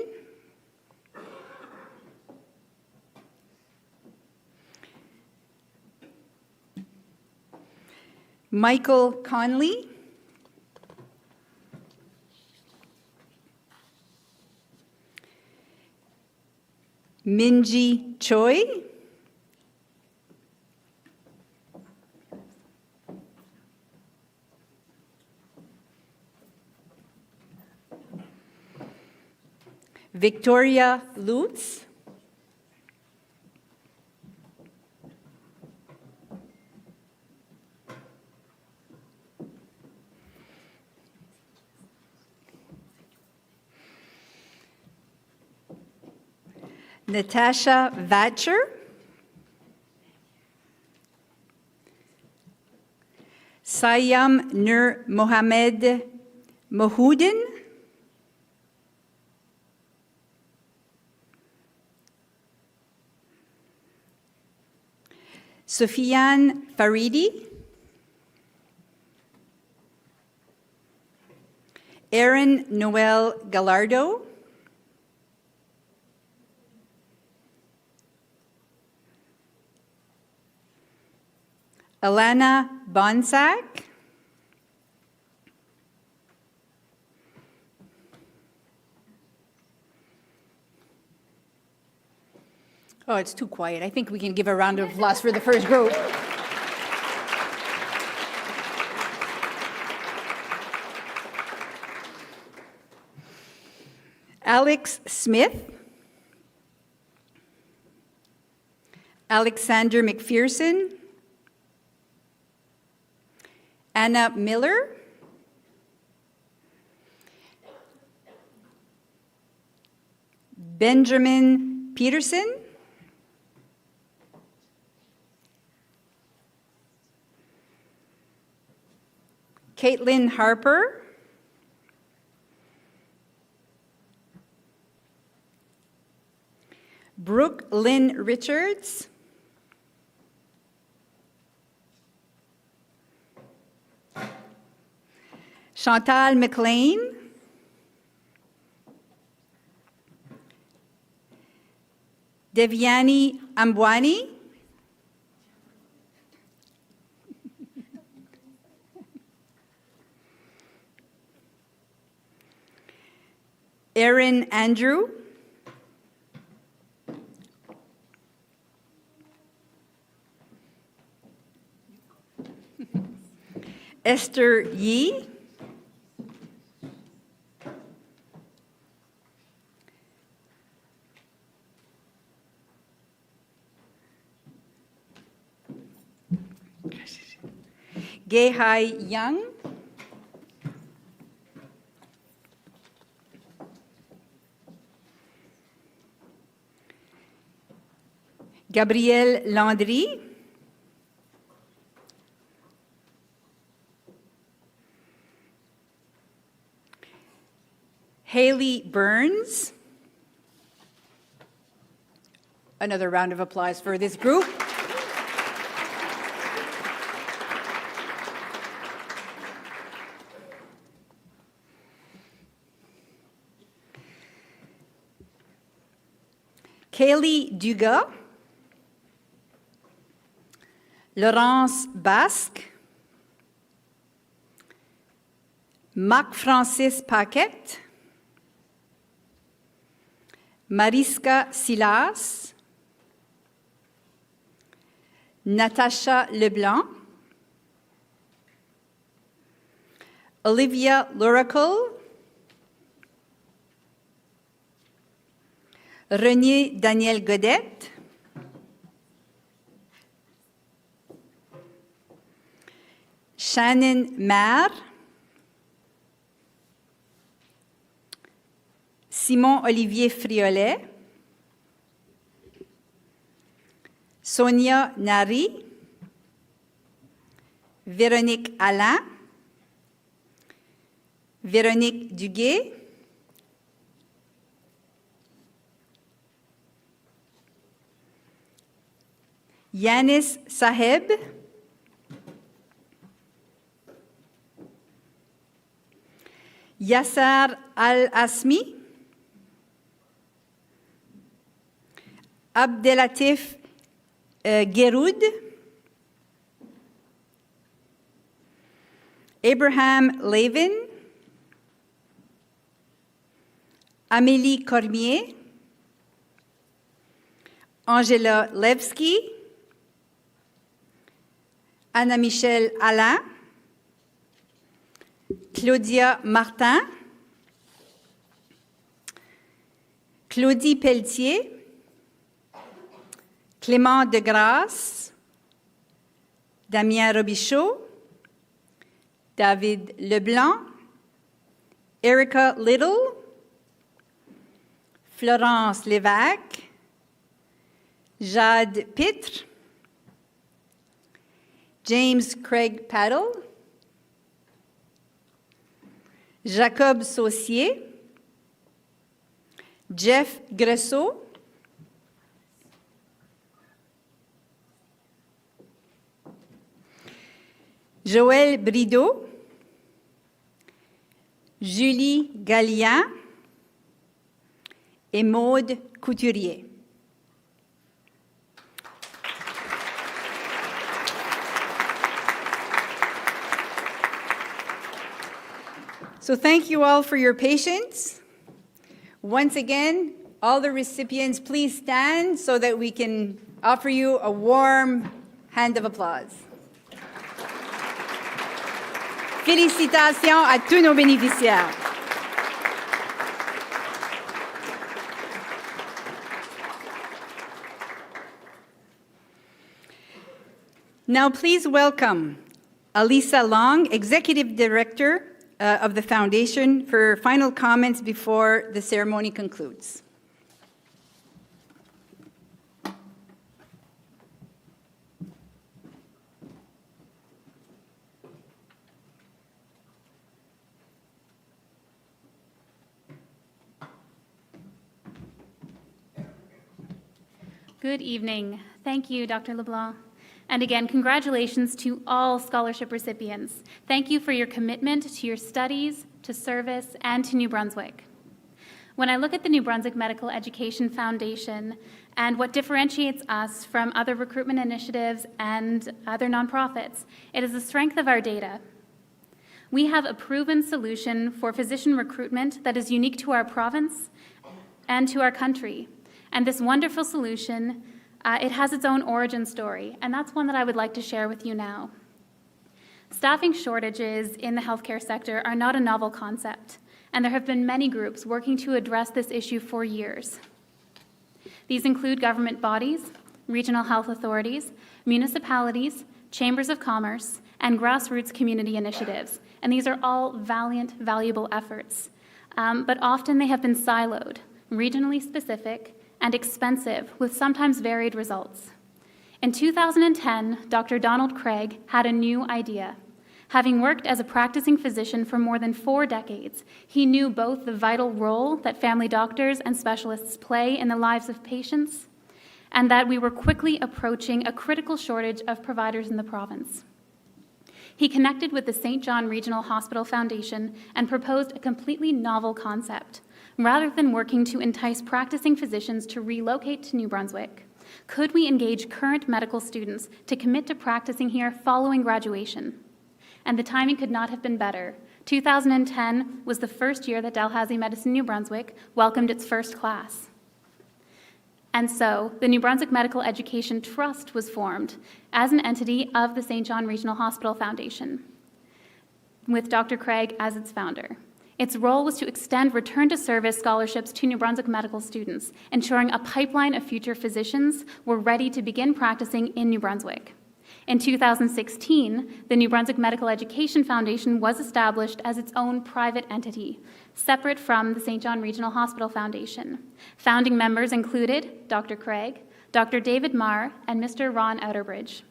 Speaker 2: Michael Conley, Minji Choi, Victoria Lutz, Natasha Vatcher, Sayam Nur Mohamed Mohoudin, Sufian Faridi, Aaron Noel Gallardo, Alana Bonsack, oh, it's too quiet. I think we can give a round of applause for the first group. Alex Smith, Alexander McPherson, Anna Miller, Benjamin Peterson, Caitlin Harper, Brooke Lynn Richards, Chantal McLean, Devyani Ambwani, Aaron Andrew, Esther Yee, Gehai Young, Gabrielle Landry, Haley Burns. Another round of applause for this group. Kaylee Dugas, Laurence Basque, Marc-Francis Paquette, Mariska Silas, Natasha Leblanc, Olivia Luracle, René Daniel Godette, Shannon Maher, Simon Olivier Friolet, Sonia Nari, Véronique Alain, Véronique Duguay, Yanis Saheb, Yasser Al-Asmi, Abdelatif Geroud, Abraham Levin, Amélie Cormier, Angela Levski, Anna-Michelle Alain, Claudia Martin, Claudie Pelletier, Clément Degrasse, Damien Robichaud, David Leblanc, Erica Little, Florence Lévesque, Jade Pitre, James Craig Paddle, Jacob Saucier, Jeff Gressot, Joël Brideau, Julie Gallien et Maude Couturier. So thank you all for your patience. Once again, all the recipients, please stand so that we can offer you a warm hand of applause. Félicitations à tous nos bénéficiaires. Now please welcome Alisa Long, Executive Director of the Foundation, for final comments before the ceremony concludes.
Speaker 1: Good evening. Thank you, Dr. LeBlanc. And again, congratulations to all scholarship recipients. Thank you for your commitment to your studies, to service, and to New Brunswick. When I look at the New Brunswick Medical Education Foundation and what differentiates us from other recruitment initiatives and other nonprofits, it is the strength of our data. We have a proven solution for physician recruitment that is unique to our province and to our country. And this wonderful solution, it has its own origin story, and that's one that I would like to share with you now. Staffing shortages in the healthcare sector are not a novel concept, and there have been many groups working to address this issue for years. These include government bodies, regional health authorities, municipalities, chambers of commerce, and grassroots community initiatives, and these are all valiant, valuable efforts. But often they have been siloed, regionally specific, and expensive with sometimes varied results. In 2010, Dr. Donald Craig had a new idea. Having worked as a practicing physician for more than 4 decades, he knew both the vital role that family doctors and specialists play in the lives of patients, and that we were quickly approaching a critical shortage of providers in the province. He connected with the St. John Regional Hospital Foundation and proposed a completely novel concept. Rather than working to entice practicing physicians to relocate to New Brunswick, could we engage current medical students to commit to practicing here following graduation? And the timing could not have been better. 2010 was the first year that Dalhousie Medicine New Brunswick welcomed its first class. And so, the New Brunswick Medical Education Trust was formed as an entity of the St. John Regional Hospital Foundation, with Dr. Craig as its founder. Its role was to extend return-to-service scholarships to New Brunswick medical students, ensuring a pipeline of future physicians were ready to begin practicing in New Brunswick. In 2016, the New Brunswick Medical Education Foundation was established as its own private entity, separate from the St. John Regional Hospital Foundation. Founding members included Dr. Craig, Dr. David Marr, and Mr. Ron Outerbridge.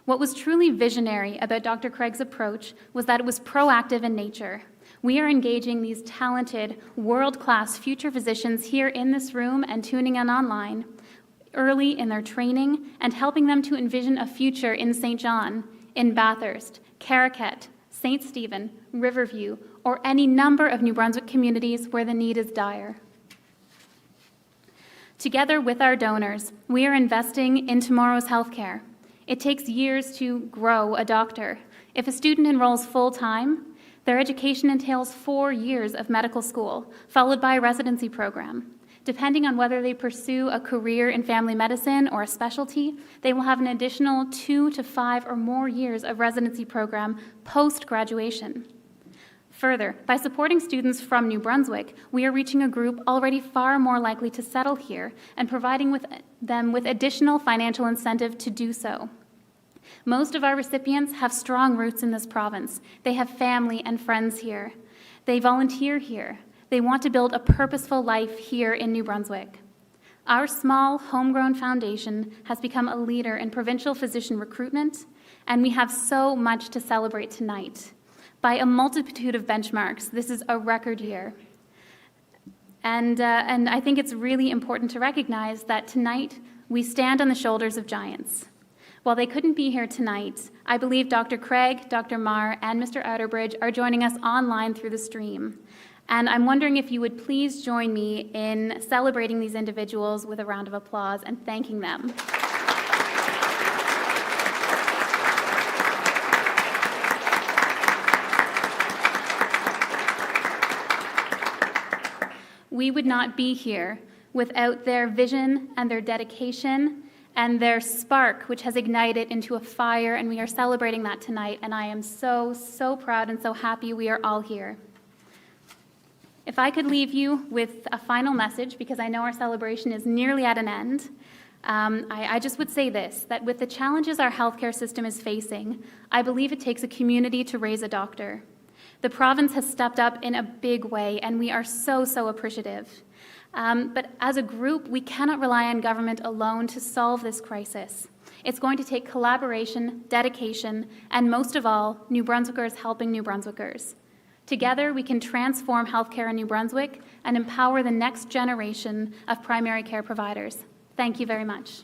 Speaker 1: What was truly visionary about Dr. Craig's approach was that it was proactive in nature. We are engaging these talented, world-class future physicians here in this room and tuning in online early in their training and helping them to envision a future in St. John, in Bathurst, Caraquet, St. Stephen, Riverview, or any number of New Brunswick communities where the need is dire. Together with our donors, we are investing in tomorrow's healthcare. It takes years to grow a doctor. If a student enrolls full-time, their education entails 4 years of medical school, followed by a residency program. Depending on whether they pursue a career in family medicine or a specialty, they will have an additional 2 to 5 or more years of residency program post-graduation. Further, by supporting students from New Brunswick, we are reaching a group already far more likely to settle here and providing them with additional financial incentive to do so. Most of our recipients have strong roots in this province. They have family and friends here. They volunteer here. They want to build a purposeful life here in New Brunswick. Our small, homegrown foundation has become a leader in provincial physician recruitment, and we have so much to celebrate tonight. By a multitude of benchmarks, this is a record year. And I think it's really important to recognize that tonight we stand on the shoulders of giants. While they couldn't be here tonight, I believe Dr. Craig, Dr. Marr, and Mr. Outerbridge are joining us online through the stream. And I'm wondering if you would please join me in celebrating these individuals with a round of applause and thanking them. We would not be here without their vision and their dedication and their spark, which has ignited into a fire, and we are celebrating that tonight, and I am so, so proud and so happy we are all here. If I could leave you with a final message, because I know our celebration is nearly at an end, I just would say this, that with the challenges our healthcare system is facing, I believe it takes a community to raise a doctor. The province has stepped up in a big way, and we are so, so appreciative. But as a group, we cannot rely on government alone to solve this crisis. It's going to take collaboration, dedication, and most of all, New Brunswickers helping New Brunswickers. Together, we can transform healthcare in New Brunswick and empower the next generation of primary care providers. Thank you very much.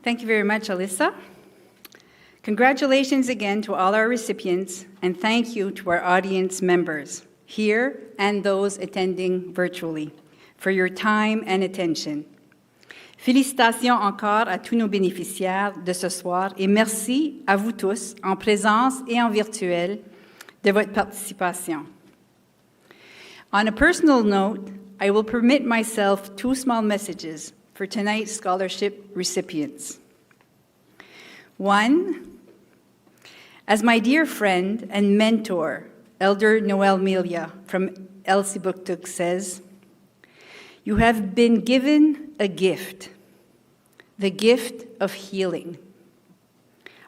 Speaker 2: Thank you very much, Alyssa. Congratulations again to all our recipients, and thank you to our audience members here and those attending virtually for your time and attention. Félicitations encore à tous nos bénéficiaires de ce soir et merci à vous tous, en présence et en virtuel, de votre participation. On a personal note, I will permit myself 2 small messages for tonight's scholarship recipients. One, as my dear friend and mentor, Elder Noel Melia from Elsipogtog says, You have been given a gift, the gift of healing.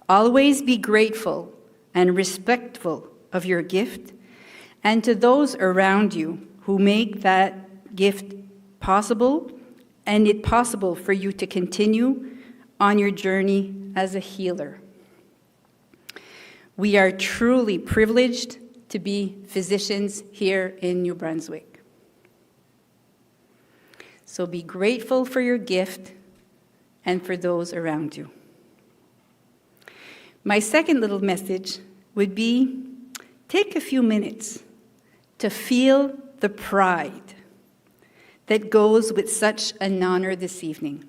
Speaker 2: Always be grateful and respectful of your gift and to those around you who make that gift possible and it possible for you to continue on your journey as a healer. We are truly privileged to be physicians here in New Brunswick. So be grateful for your gift and for those around you. My second little message would be, take a few minutes to feel the pride that goes with such an honor this evening.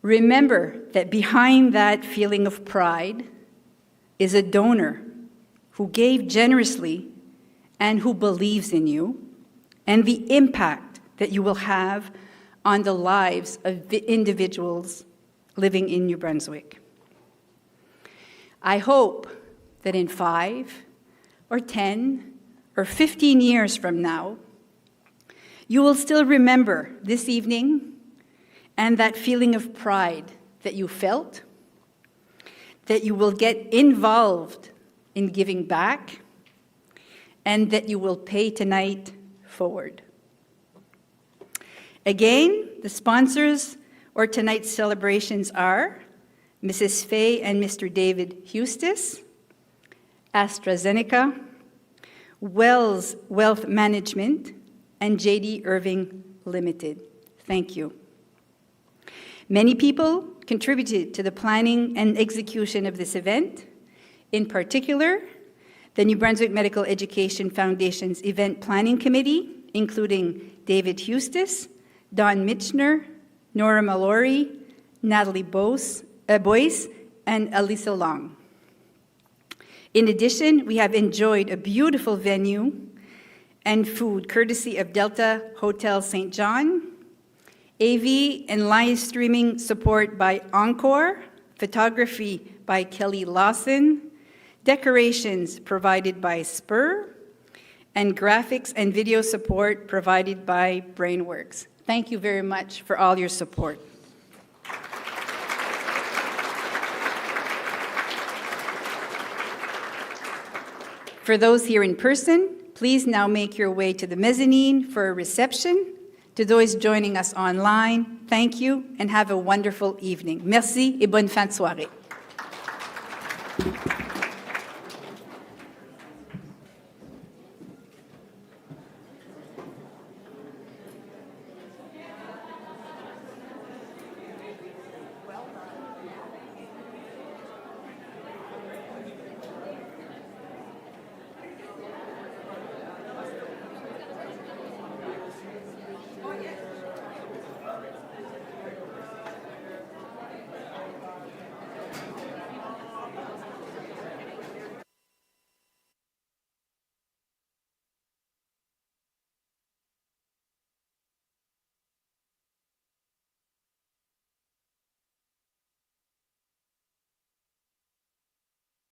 Speaker 2: Remember that behind that feeling of pride is a donor who gave generously and who believes in you, and the impact that you will have on the lives of the individuals living in New Brunswick. I hope that in 5 or 10 or 15 years from now, you will still remember this evening and that feeling of pride that you felt, that you will get involved in giving back, and that you will pay tonight forward. Again, the sponsors or tonight's celebrations are Mrs. Faye and Mr. David Hustis, AstraZeneca, Wells Wealth Management, and J.D. Irving Limited. Thank you. Many people contributed to the planning and execution of this event. In particular, the New Brunswick Medical Education Foundation's Event Planning Committee, including David Hustis, Don Mitchner, Nora Mallory, Natalie Boyce, and Alyssa Long. In addition, we have enjoyed a beautiful venue and food courtesy of Delta Hotel St. John, AV and live streaming support by Encore, photography by Kelly Lawson, decorations provided by Spur, and graphics and video support provided by Brainworks. Thank you very much for all your support. For those here in person, please now make your way to the mezzanine for a reception. To those joining us online, thank you and have a wonderful evening. Merci et bonne fin de soirée.